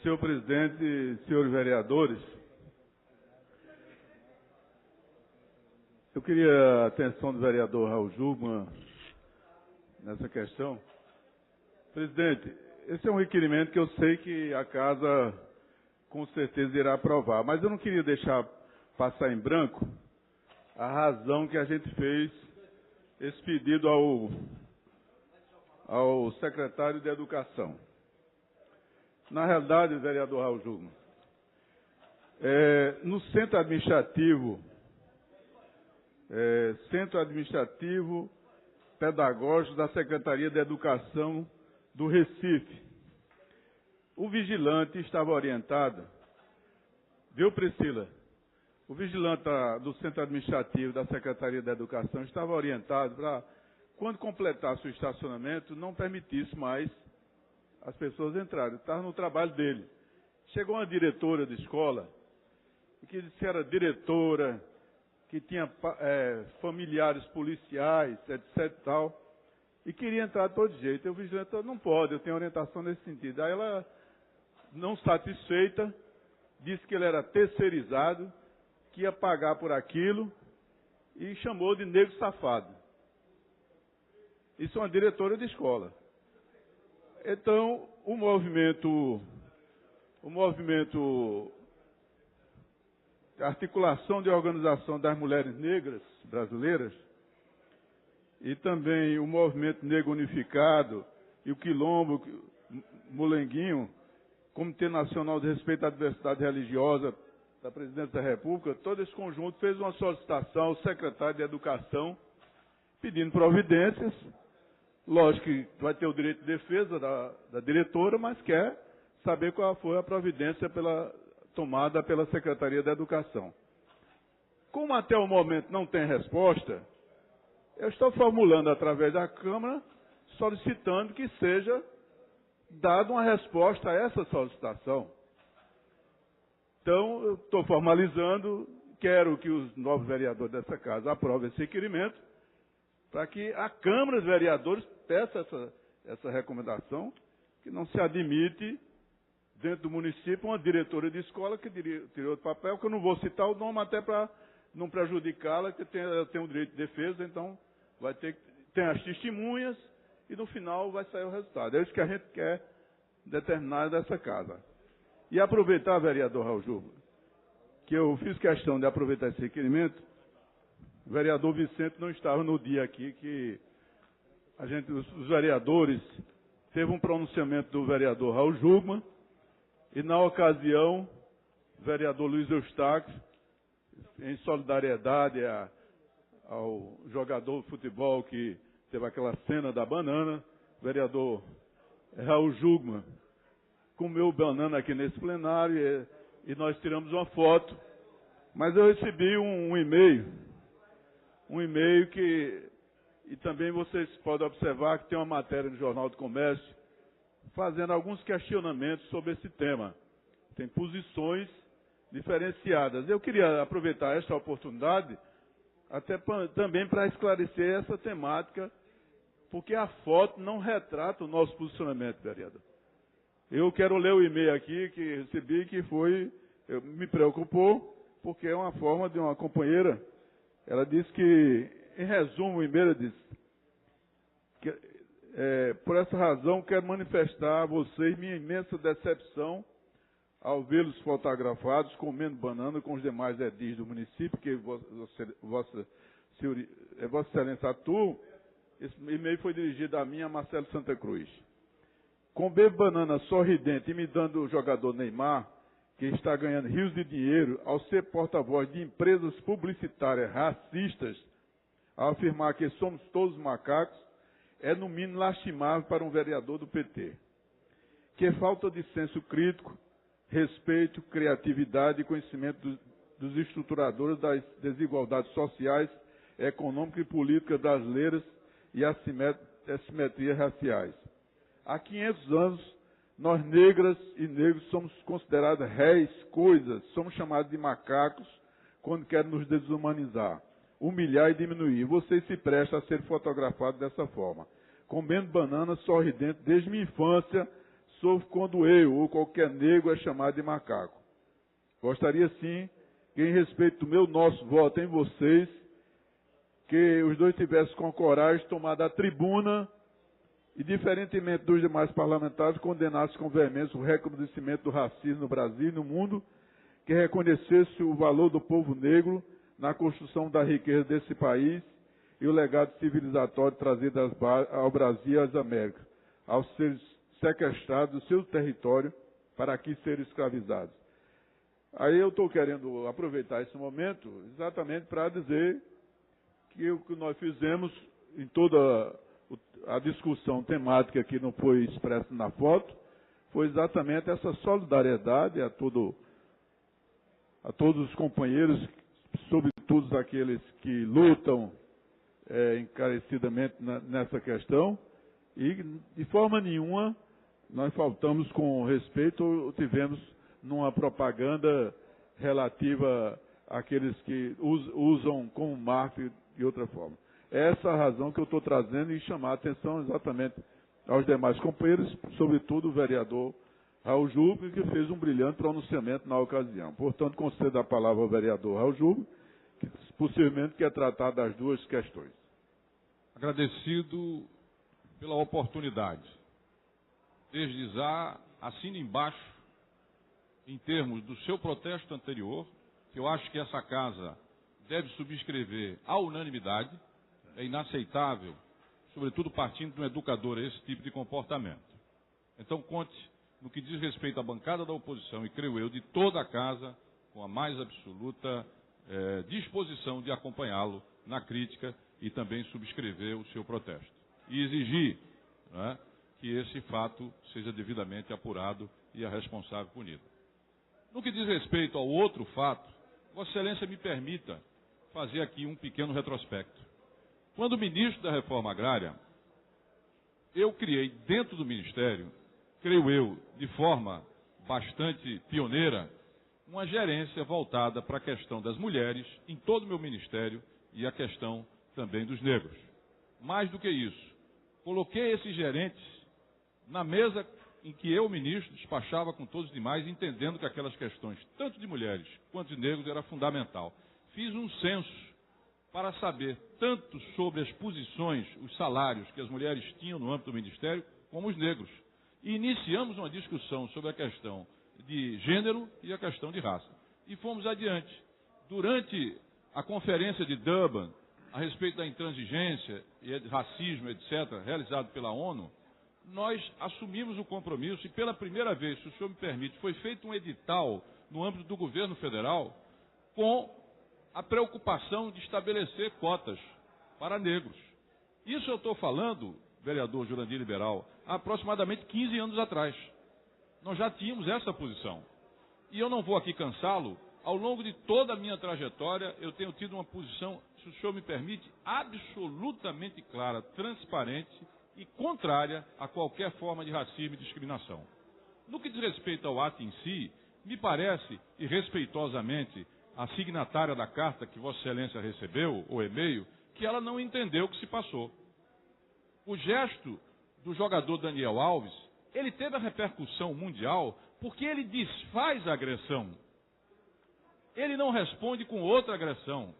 Senhor presidente, senhores vereadores, eu queria a atenção do vereador Raul Jugman nessa questão. Presidente, esse é um requerimento que eu sei que a casa com certeza irá aprovar, mas eu não queria deixar passar em branco a razão que a gente fez esse pedido ao secretário de Educação. Na realidade, vereador Raul Jugman, no Centro Administrativo Pedagógico da Secretaria de Educação do Recife, o vigilante estava orientado, viu, Priscila? O vigilante do Centro Administrativo da Secretaria de Educação estava orientado para, quando completasse o estacionamento, não permitisse mais as pessoas entrarem. Estava no trabalho dele. Chegou uma diretora de escola, que disse que era diretora, que tinha familiares policiais, etc e tal, e queria entrar de todo jeito. E o vigilante falou, não pode, eu tenho orientação nesse sentido. Aí ela, não satisfeita, disse que ele era terceirizado, que ia pagar por aquilo, e chamou de negro safado. Isso é uma diretora de escola. Então, o movimento de articulação de organização das mulheres negras brasileiras e também o movimento negro unificado e o Quilombo, Molenguinho, Comitê Nacional de Respeito à Diversidade Religiosa da Presidência da República, todo esse conjunto fez uma solicitação ao secretário de Educação pedindo providências. Lógico que vai ter o direito de defesa da diretora, mas quer saber qual foi a providência tomada pela Secretaria da Educação. Como até o momento não tem resposta, eu estou formulando através da Câmara, solicitando que seja dada uma resposta a essa solicitação. Então, eu estou formalizando, quero que os novos vereadores dessa casa aprovem esse requerimento, para que a Câmara dos Vereadores peça essa recomendação, que não se admite, dentro do município, uma diretora de escola que tirou do papel, que eu não vou citar o nome até para não prejudicá-la, que tem o direito de defesa, então vai ter as testemunhas e no final vai sair o resultado. É isso que a gente quer determinar dessa casa. E aproveitar, vereador Raul Jugman, que eu fiz questão de aproveitar esse requerimento. O vereador Vicente não estava no dia aqui que os vereadores, teve um pronunciamento do vereador Raul Jugman, e na ocasião, o vereador Luiz Eustáquio, em solidariedade ao jogador de futebol que teve aquela cena da banana, o vereador Raul Jugman comeu banana aqui nesse plenário e nós tiramos uma foto Mas eu recebi um e-mail que, e também vocês podem observar que tem uma matéria no Jornal do Comércio fazendo alguns questionamentos sobre esse tema. Tem posições diferenciadas. Eu queria aproveitar esta oportunidade até também para esclarecer essa temática, porque a foto não retrata o nosso posicionamento, vereador. Eu quero ler o e-mail aqui que recebi, que me preocupou, porque é uma forma de uma companheira. Ela disse que, em resumo, o e-mail diz que, por essa razão, quero manifestar a vocês minha imensa decepção ao vê-los fotografados comendo banana com os demais edis do município, que Vossa Excelência atua. Esse e-mail foi dirigido a mim, a Marcelo Santa Cruz. Comer banana sorridente imitando o jogador Neymar, que está ganhando rios de dinheiro ao ser porta-voz de empresas publicitárias racistas, ao afirmar que somos todos macacos, é no mínimo lastimável para um vereador do PT. Que falta de senso crítico, respeito, criatividade e conhecimento dos estruturadores das desigualdades sociais, econômicas e políticas brasileiras e assimetrias raciais. Há 500 anos, nós negras e negros somos considerados réis, coisas, somos chamados de macacos quando querem nos desumanizar, humilhar e diminuir. Vocês se prestam a ser fotografados dessa forma. Comendo banana sorridente desde minha infância, sofro quando eu ou qualquer negro é chamado de macaco. Gostaria sim que, em respeito do nosso voto em vocês, que os dois tivessem com coragem de tomar da tribuna e, diferentemente dos demais parlamentares, condenassem com veemência o recrudescimento do racismo no Brasil e no mundo, que reconhecesse o valor do povo negro na construção da riqueza desse país e o legado civilizatório trazido ao Brasil e às Américas, aos seres sequestrados do seu território para aqui serem escravizados. Aí eu estou querendo aproveitar esse momento exatamente para dizer que o que nós fizemos em toda a discussão temática que não foi expressa na foto foi exatamente essa solidariedade a todos os companheiros, sobretudo aqueles que lutam encarecidamente nessa questão, e de forma nenhuma nós faltamos com respeito ou tivemos numa propaganda relativa àqueles que usam como marca de outra forma. É essa a razão que eu estou trazendo e chamar a atenção exatamente aos demais companheiros, sobretudo o vereador Raul Júlio, que fez um brilhante pronunciamento na ocasião. Portanto, concedo a palavra ao vereador Raul Júlio, que possivelmente quer tratar das duas questões. Agradecido pela oportunidade. Desde já, assino embaixo, em termos do seu protesto anterior, que eu acho que essa casa deve subscrever à unanimidade. É inaceitável, sobretudo partindo de um educador, esse tipo de comportamento. Então, conte no que diz respeito à bancada da oposição, e creio eu, de toda a casa, com a mais absoluta disposição de acompanhá-lo na crítica e também subscrever o seu protesto. E exigir, né, que esse fato seja devidamente apurado e a responsável punida. No que diz respeito ao outro fato, Vossa Excelência me permita fazer aqui um pequeno retrospecto. Quando ministro da Reforma Agrária, eu criei dentro do Ministério, creio eu, de forma bastante pioneira, uma gerência voltada para a questão das mulheres em todo o meu Ministério e a questão também dos negros. Mais do que isso, coloquei esses gerentes na mesa em que eu, ministro, despachava com todos os demais, entendendo que aquelas questões, tanto de mulheres quanto de negros, era fundamental. Fiz um censo para saber tanto sobre as posições, os salários que as mulheres tinham no âmbito do Ministério, como os negros. E iniciamos uma discussão sobre a questão de gênero e a questão de raça. E fomos adiante. Durante a conferência de Durban, a respeito da intransigência e racismo, etc., realizado pela ONU, nós assumimos o compromisso e, pela primeira vez, se o senhor me permite, foi feito um edital no âmbito do governo federal com a preocupação de estabelecer cotas para negros. Isso eu estou falando, vereador Jurandir Liberal, há aproximadamente 15 anos atrás. Nós já tínhamos essa posição. E eu não vou aqui cansá-lo ao longo de toda a minha trajetória, eu tenho tido uma posição, se o senhor me permite, absolutamente clara, transparente e contrária a qualquer forma de racismo e discriminação. No que diz respeito ao ato em si, me parece, e respeitosamente, a signatária da carta que Vossa Excelência recebeu, o e-mail, que ela não entendeu o que se passou. O gesto do jogador Daniel Alves, ele teve a repercussão mundial porque ele desfaz a agressão. Ele não responde com outra agressão.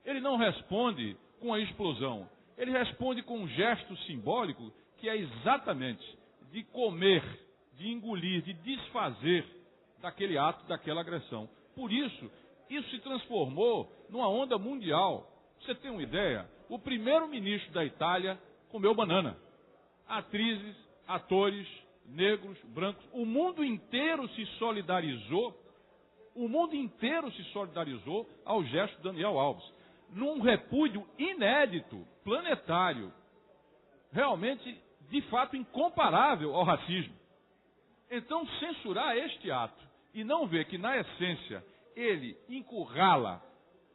Ele não responde com a explosão. Ele responde com um gesto simbólico que é exatamente de comer, de engolir, de desfazer daquele ato, daquela agressão. Por isso, isso se transformou numa onda mundial. Você tem uma ideia? O primeiro-ministro da Itália comeu banana. Atrizes, atores, negros, brancos, o mundo inteiro se solidarizou. O mundo inteiro se solidarizou ao gesto de Daniel Alves, num repúdio inédito, planetário, realmente, de fato, incomparável ao racismo. Então, censurar este ato e não ver que, na essência, ele encurrala,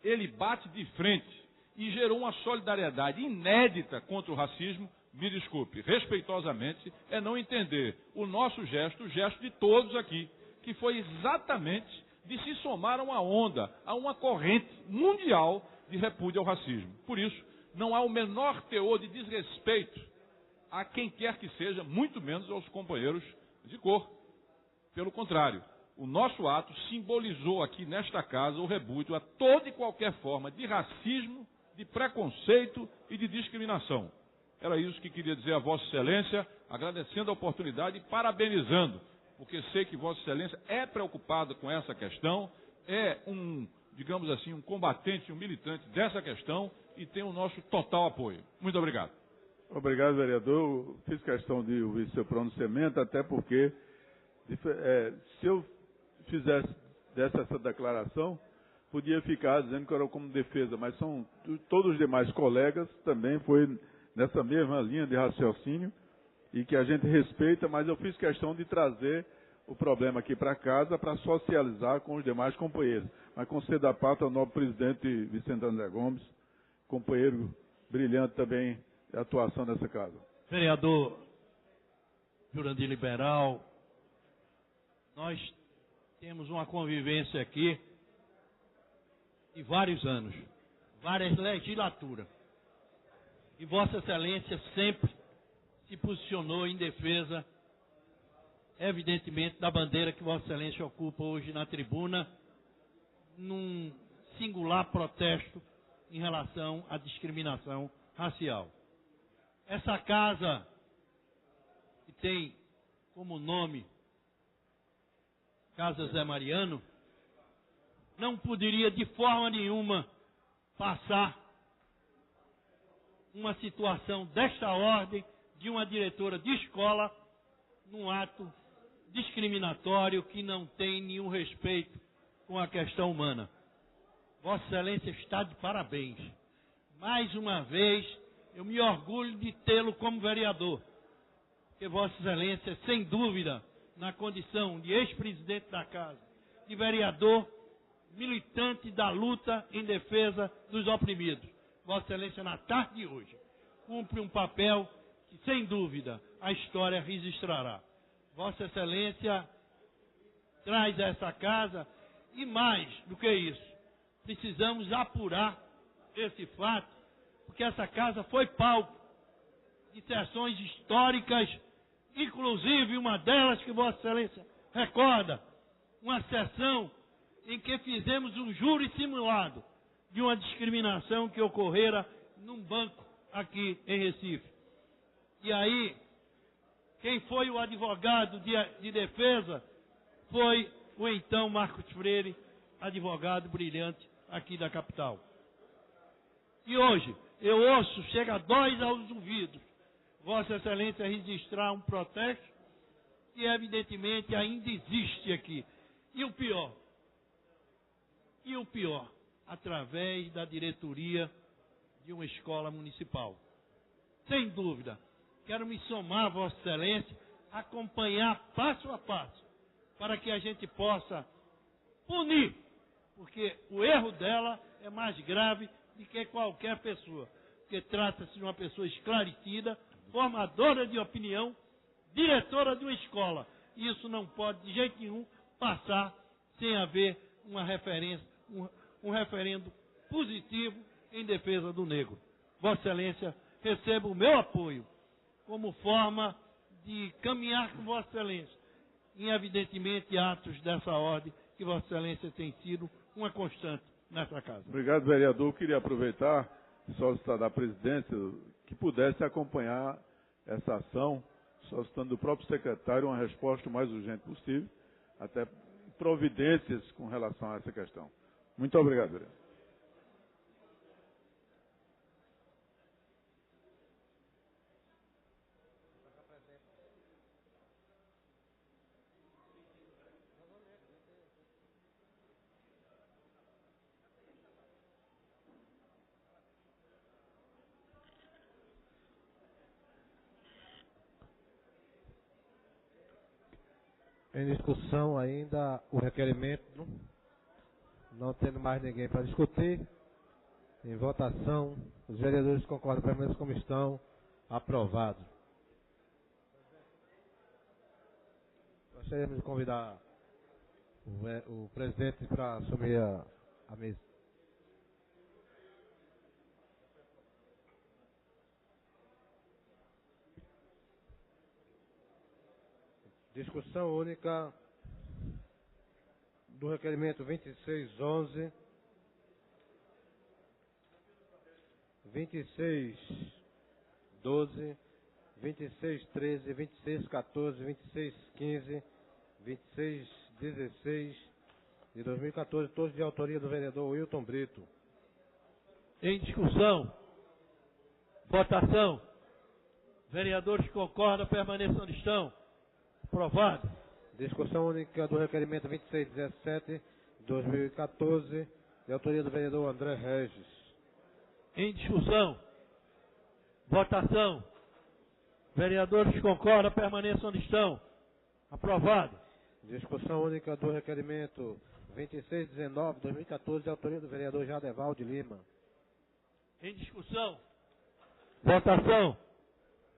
ele bate de frente e gerou uma solidariedade inédita contra o racismo, me desculpe, respeitosamente, é não entender o nosso gesto, o gesto de todos aqui, que foi exatamente de se somar a uma onda, a uma corrente mundial de repúdio ao racismo. Por isso, não há o menor teor de desrespeito a quem quer que seja, muito menos aos companheiros de cor. Pelo contrário, o nosso ato simbolizou aqui nesta casa o repúdio a toda e qualquer forma de racismo, de preconceito e de discriminação. Era isso que queria dizer a Vossa Excelência, agradecendo a oportunidade e parabenizando, porque sei que Vossa Excelência é preocupada com essa questão, é digamos assim, um combatente, um militante dessa questão e tem o nosso total apoio. Muito obrigado. Obrigado, vereador. Eu fiz questão de ouvir seu pronunciamento, até porque se eu desse essa declaração, podia ficar dizendo que era como defesa, mas todos os demais colegas também foi nessa mesma linha de raciocínio e que a gente respeita, mas eu fiz questão de trazer o problema aqui para casa para socializar com os demais companheiros. Mas conceda a parte ao nobre presidente Vicente André Gomes, companheiro brilhante também de atuação nessa casa. Vereador Jurandir Liberal, nós temos uma convivência aqui de vários anos, várias legislaturas. E Vossa Excelência sempre se posicionou em defesa, evidentemente, da bandeira que Vossa Excelência ocupa hoje na tribuna, num singular protesto em relação à discriminação racial. Essa casa, que tem como nome Casa Zé Mariano, não poderia de forma nenhuma passar uma situação desta ordem de uma diretora de escola num ato discriminatório que não tem nenhum respeito com a questão humana. Vossa Excelência está de parabéns. Mais uma vez, eu me orgulho de tê-lo como vereador, porque Vossa Excelência, sem dúvida, na condição de ex-presidente da Casa, de vereador, militante da luta em defesa dos oprimidos, Vossa Excelência, na tarde de hoje, cumpre um papel que, sem dúvida, a história registrará. Vossa Excelência traz a essa casa, e mais do que isso, precisamos apurar esse fato, porque essa casa foi palco de sessões históricas, inclusive uma delas que Vossa Excelência recorda, uma sessão em que fizemos um júri simulado de uma discriminação que ocorrera num banco aqui em Recife. E aí, quem foi o advogado de defesa foi o então Marcos Freire, advogado brilhante aqui da capital. E hoje, eu ouço, chega a dói aos ouvidos, Vossa Excelência registrar um protesto que evidentemente ainda existe aqui. E o pior, através da diretoria de uma escola municipal. Sem dúvida, quero me somar a Vossa Excelência, acompanhar passo a passo, para que a gente possa punir porque o erro dela é mais grave do que qualquer pessoa, porque trata-se de uma pessoa esclarecida, formadora de opinião, diretora de uma escola. Isso não pode, de jeito nenhum, passar sem haver uma referência, um referendo positivo em defesa do negro. Vossa Excelência, receba o meu apoio como forma de caminhar com Vossa Excelência em, evidentemente, atos dessa ordem que Vossa Excelência tem sido uma constante nessa casa. Obrigado, vereador. Eu queria aproveitar e solicitar da presidência que pudesse acompanhar essa ação, solicitando do próprio secretário uma resposta o mais urgente possível, até providências com relação a essa questão. Muito obrigado, vereador. Em discussão ainda o requerimento, não tendo mais ninguém para discutir. Em votação, os vereadores concordam permaneçam como estão. Aprovado. Gostaríamos de convidar o presidente para assumir a mesa. Discussão única do requerimento 2611, 2612, 2613, 2614, 2615, 2616 de 2014, todos de autoria do vereador Wilton Brito. Em discussão, votação. Vereadores que concordam, permaneçam onde estão. Aprovado. Discussão única do requerimento 2617, 2014, de autoria do vereador André Regis. Em discussão. Votação. Vereadores que concordam, permaneçam onde estão. Aprovado. Discussão única do requerimento 2619, 2014, de autoria do vereador Jadeval de Lima. Em discussão. Votação.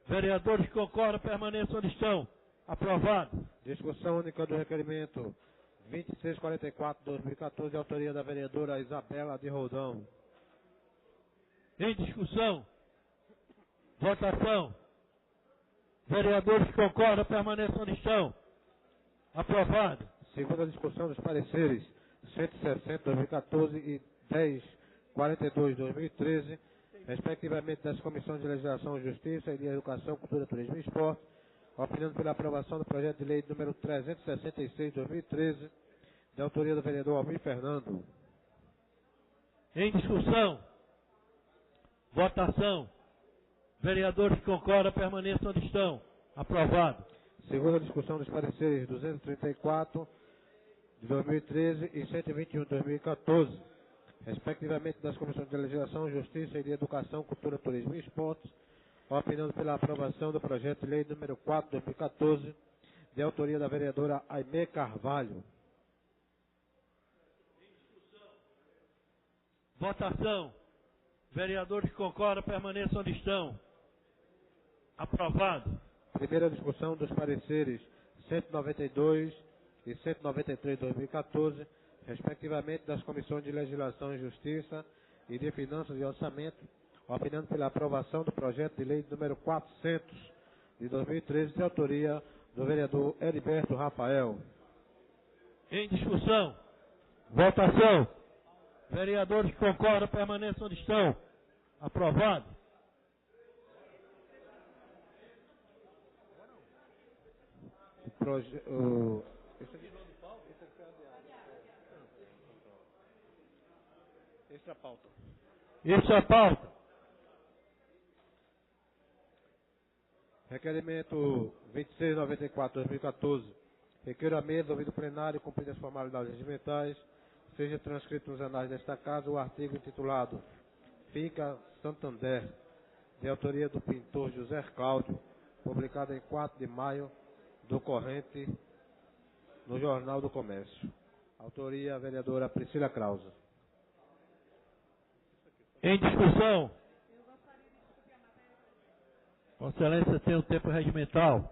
Vereadores que concordam, permaneçam onde estão. Aprovado. Discussão única do requerimento 2644, 2014, de autoria da vereadora Isabela de Roldão. Em discussão. Votação. Vereadores que concordam, permaneçam onde estão. Aprovado. Segunda discussão dos pareceres 160, 2014 e 1042, 2013, respectivamente das Comissões de Legislação, Justiça e de Educação, Cultura, Turismo e Esporte, opinando pela aprovação do projeto de lei número 366, 2013, de autoria do vereador Almir Fernando. Em discussão. Votação. Vereadores que concordam, permaneçam onde estão. Aprovado. Segunda discussão dos pareceres 234 de 2013 e 121 de 2014, respectivamente das Comissões de Legislação, Justiça e de Educação, Cultura, Turismo e Esportes, opinando pela aprovação do projeto de lei número 4 de 2014, de autoria da vereadora Aimee Carvalho. Votação. Vereadores que concordam, permaneçam onde estão. Aprovado. Primeira discussão dos pareceres 192 e 193 de 2014, respectivamente das Comissões de Legislação e Justiça e de Finanças e Orçamento, opinando pela aprovação do projeto de lei número 400 de 2013, de autoria do vereador Heriberto Rafael. Em discussão. Votação. Vereadores que concordam, permaneçam onde estão. Aprovado. Essa é a pauta. Essa é a pauta. Requerimento 2694/2014. Requeiro a mesa, ouvido o plenário, cumpridas as formalidades regimentais, seja transcrito nos anais desta casa o artigo intitulado Finca Santander, de autoria do pintor José Cláudio, publicado em 4 de maio do corrente no Jornal do Comércio. Autoria, a vereadora Priscila Krause. Em discussão. Vossa Excelência tem o tempo regimental.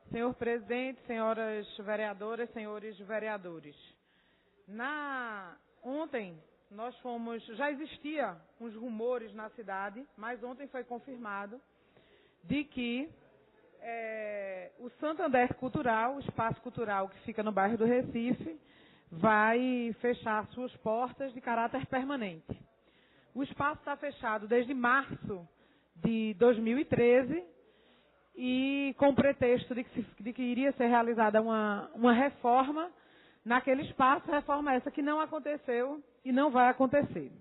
Senhor presidente, senhoras vereadoras, senhores vereadores. Ontem nós já existia uns rumores na cidade, mas ontem foi confirmado de que o Santander Cultural, o espaço cultural que fica no bairro do Recife, vai fechar suas portas de caráter permanente. O espaço está fechado desde março de 2013 e com o pretexto de que iria ser realizada uma reforma naquele espaço, reforma essa que não aconteceu e não vai acontecer.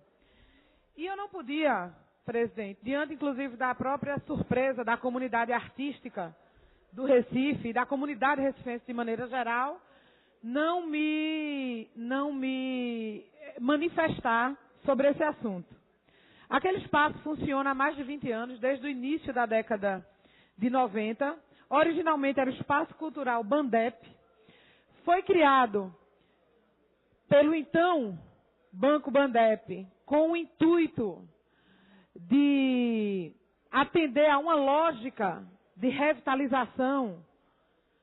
E eu não podia, presidente, diante inclusive da própria surpresa da comunidade artística do Recife e da comunidade recifense de maneira geral, não me manifestar sobre esse assunto. Aquele espaço funciona há mais de 20 anos, desde o início da década de 90. Originalmente era o Espaço Cultural Bandep. Foi criado pelo então Banco Bandep com o intuito de atender a uma lógica de revitalização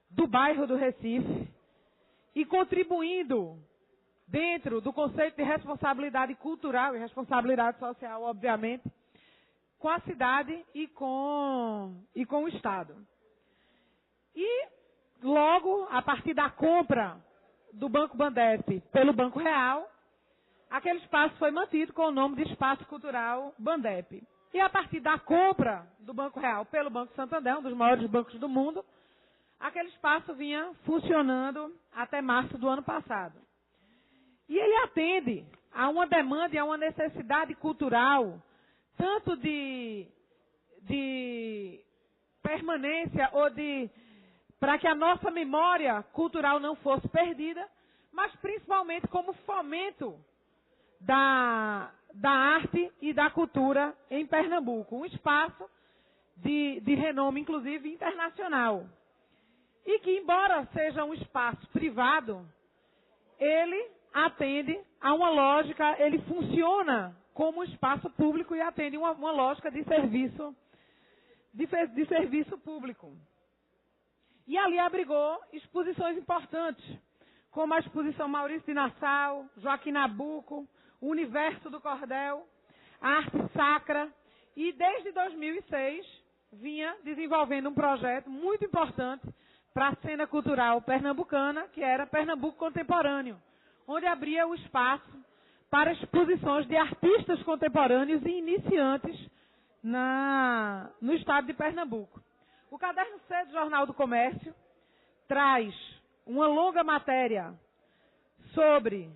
do bairro do Recife e contribuindo dentro do conceito de responsabilidade cultural e responsabilidade social, obviamente, com a cidade e com o Estado. E logo, a partir da compra do Banco Bandep pelo Banco Real, aquele espaço foi mantido com o nome de Espaço Cultural Bandep. E a partir da compra do Banco Real pelo Banco Santander, um dos maiores bancos do mundo, aquele espaço vinha funcionando até março do ano passado. E ele atende a uma demanda e a uma necessidade cultural, tanto de permanência ou para que a nossa memória cultural não fosse perdida, mas principalmente como fomento da arte e da cultura em Pernambuco. Um espaço de renome, inclusive, internacional. E que, embora seja um espaço privado, ele atende a uma lógica, ele funciona como um espaço público e atende uma lógica de serviço público. E ali abrigou exposições importantes, como a exposição Maurício de Nassau, Joaquim Nabuco, o Universo do Cordel, a Arte Sacra, e desde 2006 vinha desenvolvendo um projeto muito importante para a cena cultural pernambucana, que era Pernambuco Contemporâneo, onde abria o espaço para exposições de artistas contemporâneos e iniciantes no estado de Pernambuco. O Caderno C do Jornal do Comércio traz uma longa matéria sobre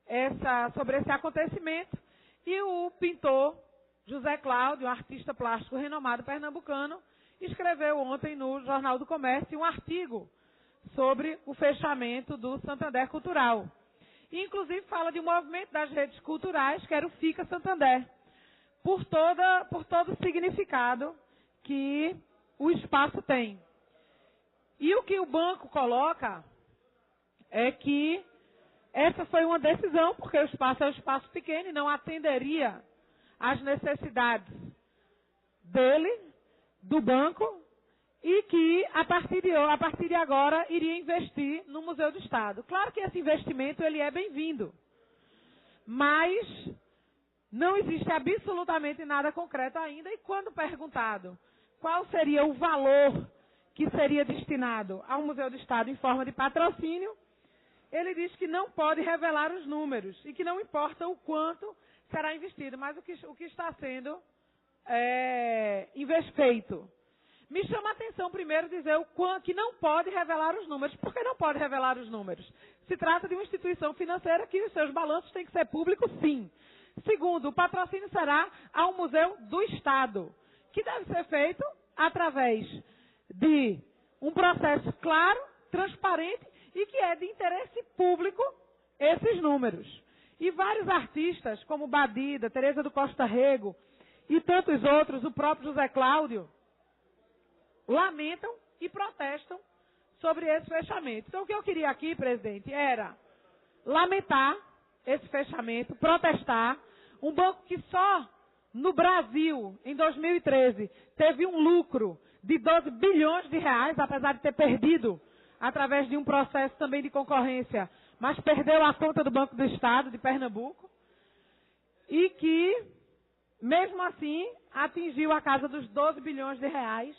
esse acontecimento, e o pintor José Cláudio, um artista plástico renomado pernambucano, escreveu ontem no Jornal do Comércio um artigo sobre o fechamento do Santander Cultural. E, inclusive, fala de um movimento das redes culturais, que era o Fica Santander, por todo o significado que o espaço tem. E o que o banco coloca é que essa foi uma decisão, porque o espaço é um espaço pequeno e não atenderia às necessidades dele, do banco, e que, a partir de agora, iria investir no Museu do Estado. Claro que esse investimento ele é bem-vindo, mas não existe absolutamente nada concreto ainda, e quando perguntado qual seria o valor que seria destinado ao Museu do Estado em forma de patrocínio, ele diz que não pode revelar os números e que não importa o quanto será investido, mas o que está sendo feito. Me chama a atenção, primeiro, dizer que não pode revelar os números. Por que não pode revelar os números? Se trata de uma instituição financeira que os seus balanços têm que ser públicos, sim. Segundo, o patrocínio será ao Museu do Estado, que deve ser feito através de um processo claro, transparente e que é de interesse público esses números. E vários artistas, como Badida, Tereza do Costa Rego e tantos outros, o próprio José Cláudio, lamentam e protestam sobre esse fechamento. Então, o que eu queria aqui, presidente, era lamentar esse fechamento, protestar. Um banco que só no Brasil, em 2013, teve um lucro de 12 bilhões de reais, apesar de ter perdido através de um processo também de concorrência, mas perdeu a conta do Banco do Estado de Pernambuco, e que, mesmo assim, atingiu a casa dos 12 bilhões de reais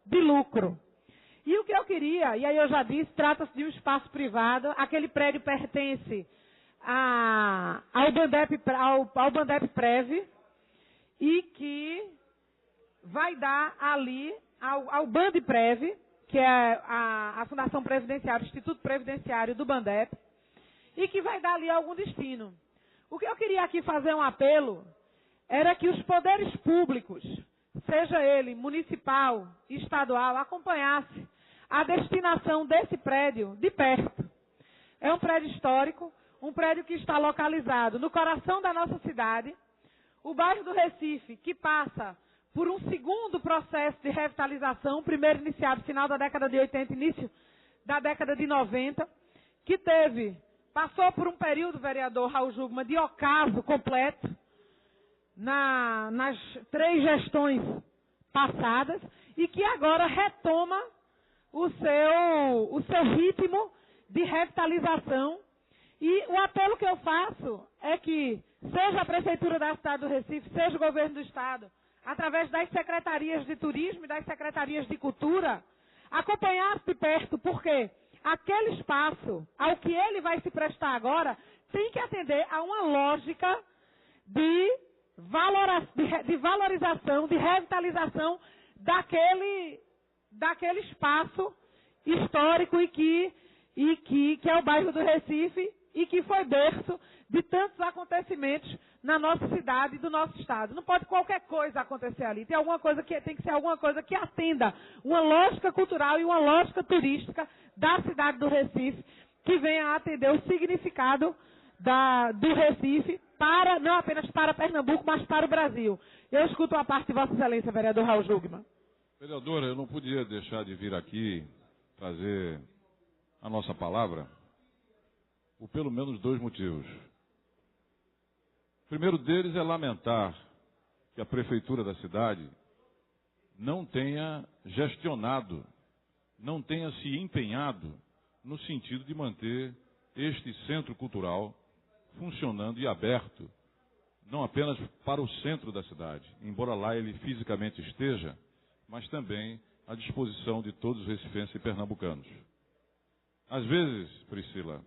de lucro. E o que eu queria, e aí eu já disse, trata-se de um espaço privado, aquele prédio pertence ao Bandep Prev, e que vai dar ali ao Bandprev, que é a Fundação Previdenciária, o Instituto Previdenciário do Bandep, e que vai dar ali algum destino. O que eu queria aqui fazer um apelo era que os poderes públicos, seja ele municipal, estadual, acompanhasse a destinação desse prédio de perto. É um prédio histórico, um prédio que está localizado no coração da nossa cidade, o bairro do Recife, que passa por um segundo processo de revitalização, primeiro iniciado no final da década de 80, início da década de 90, que passou por um período, vereador Raul Jugman, de ocaso completo, nas 3 gestões passadas, e que agora retoma o seu ritmo de revitalização. E o apelo que eu faço é que, seja a Prefeitura da cidade do Recife, seja o Governo do Estado, através das secretarias de turismo e das secretarias de cultura, acompanhasse de perto, porque aquele espaço, ao que ele vai se prestar agora, tem que atender a uma lógica de valorização, de revitalização daquele espaço histórico e que é o bairro do Recife e que foi berço de tantos acontecimentos na nossa cidade e do nosso estado. Não pode qualquer coisa acontecer ali. Tem que ser alguma coisa que atenda uma lógica cultural e uma lógica turística da cidade do Recife, que venha a atender o significado do Recife, não apenas para Pernambuco, mas para o Brasil. Eu escuto a parte de Vossa Excelência, vereador Raul Jugman. Vereadora, eu não podia deixar de vir aqui trazer a nossa palavra por pelo menos 2 motivos. O primeiro deles é lamentar que a Prefeitura da cidade não tenha gestionado, não tenha se empenhado no sentido de manter este centro cultural funcionando e aberto, não apenas para o centro da cidade, embora lá ele fisicamente esteja, mas também à disposição de todos os recifenses e pernambucanos. Às vezes, Priscila,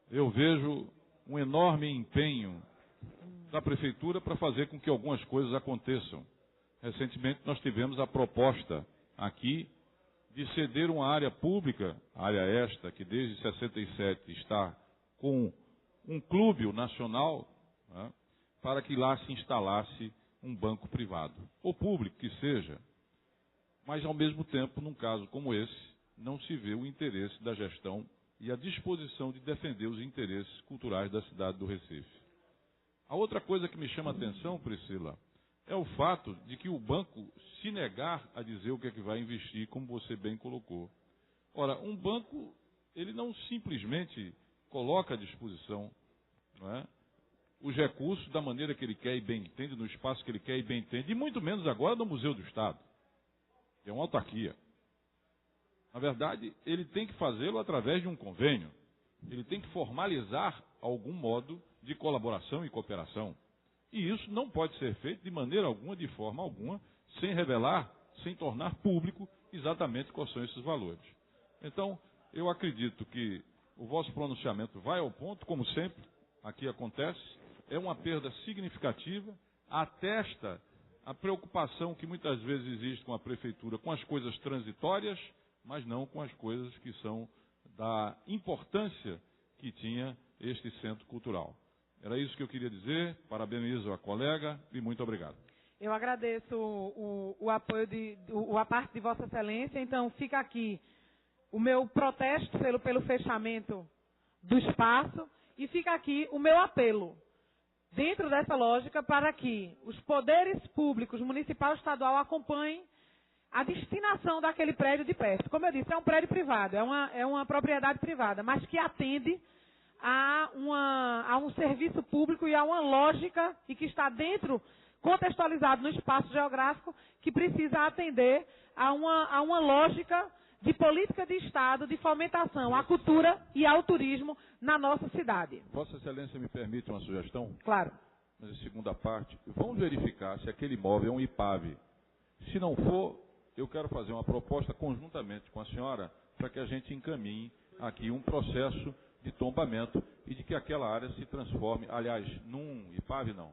eu vejo um enorme empenho da Prefeitura para fazer com que algumas coisas aconteçam. Recentemente nós tivemos a proposta aqui de ceder uma área pública, área esta que desde 67 está com um clube nacional, né, para que lá se instalasse um banco privado, ou público que seja. Mas, ao mesmo tempo, num caso como esse, não se vê o interesse da gestão e a disposição de defender os interesses culturais da cidade do Recife. A outra coisa que me chama a atenção, Priscila, é o fato de que o banco se negar a dizer o que é que vai investir, como você bem colocou. Ora, um banco, ele não simplesmente coloca à disposição, não é, os recursos da maneira que ele quer e bem entende, no espaço que ele quer e bem entende, e muito menos agora no Museu do Estado, que é uma autarquia. Na verdade, ele tem que fazê-lo através de um convênio. Ele tem que formalizar algum modo de colaboração e cooperação. E isso não pode ser feito de maneira alguma, de forma alguma, sem revelar, sem tornar público exatamente quais são esses valores. Então, eu acredito que o vosso pronunciamento vai ao ponto, como sempre aqui acontece, é uma perda significativa, atesta a preocupação que muitas vezes existe com a Prefeitura com as coisas transitórias, mas não com as coisas que são da importância que tinha este centro cultural. Era isso que eu queria dizer, parabenizo a colega e muito obrigado. Eu agradeço o apoio a parte de Vossa Excelência, então fica aqui o meu protesto pelo fechamento do espaço e fica aqui o meu apelo, dentro dessa lógica, para que os poderes públicos, municipal e estadual, acompanhem a destinação daquele prédio de perto. Como eu disse, é um prédio privado, é uma propriedade privada, mas que atende a um serviço público e a uma lógica, e que está contextualizado no espaço geográfico, que precisa atender a uma lógica de política de Estado, de fomentação à cultura e ao turismo na nossa cidade. Vossa Excelência me permite uma sugestão? Claro. Mas a segunda parte, vamos verificar se aquele imóvel é um IPAV. Se não for, eu quero fazer uma proposta conjuntamente com a senhora para que a gente encaminhe aqui um processo de tombamento e de que aquela área se transforme, aliás, num IPAV não.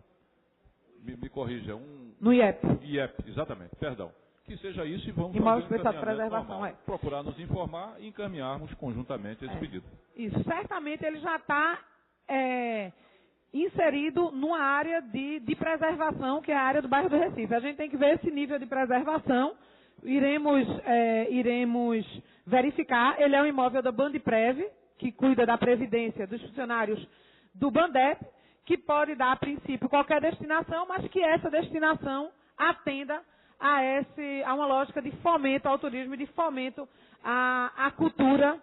Me corrija, no IEP. IEP, exatamente, perdão. Que seja isso e vamos Imóvel fazer especial de preservação, procurar nos informar e encaminharmos conjuntamente esse pedido. Isso, certamente ele já está inserido numa área de preservação, que é a área do bairro do Recife. A gente tem que ver esse nível de preservação, iremos verificar. Ele é um imóvel da Bandeprev, que cuida da previdência dos funcionários do Bandep, que pode dar, a princípio, qualquer destinação, mas que essa destinação atenda a uma lógica de fomento ao turismo e de fomento à cultura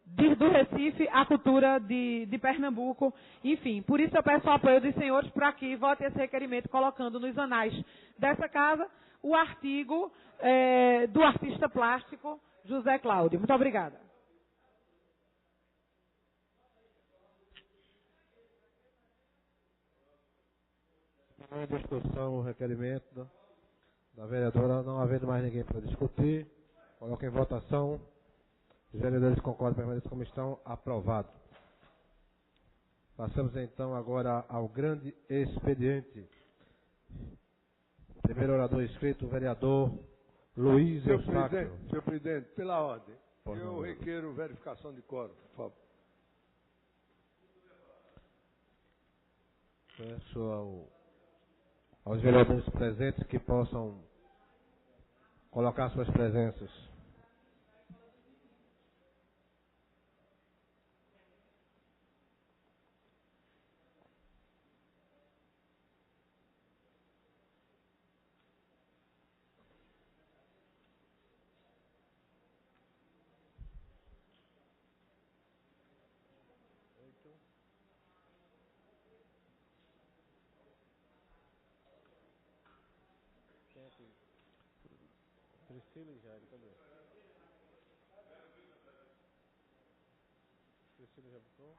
do Recife, à cultura de Pernambuco, enfim. Por isso eu peço o apoio dos senhores para que vote esse requerimento, colocando nos anais dessa casa o artigo do artista plástico José Cláudio. Muito obrigada. Em discussão o requerimento da vereadora, não havendo mais ninguém para discutir, coloco em votação. Os vereadores concordam, permanecem como estão, aprovado. Passamos então agora ao grande expediente. Primeiro orador inscrito, o vereador Luiz Eustáquio. Senhor presidente, pela ordem, eu requeiro verificação de quórum, por favor. Peço aos vereadores presentes que possam colocar suas presenças. Priscila e Jair, cadê? Priscila já botou?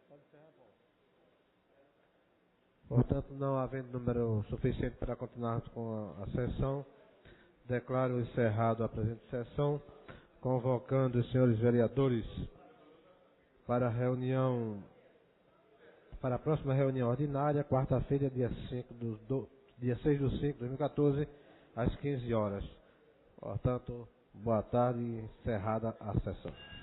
Pode encerrar, Paulo. Portanto, não havendo número suficiente para continuarmos com a sessão, declaro encerrado a presente sessão, convocando os senhores vereadores para a próxima reunião ordinária, quarta-feira, dia 6 de 5 de 2014, às 15 horas. Portanto, boa tarde e encerrada a sessão.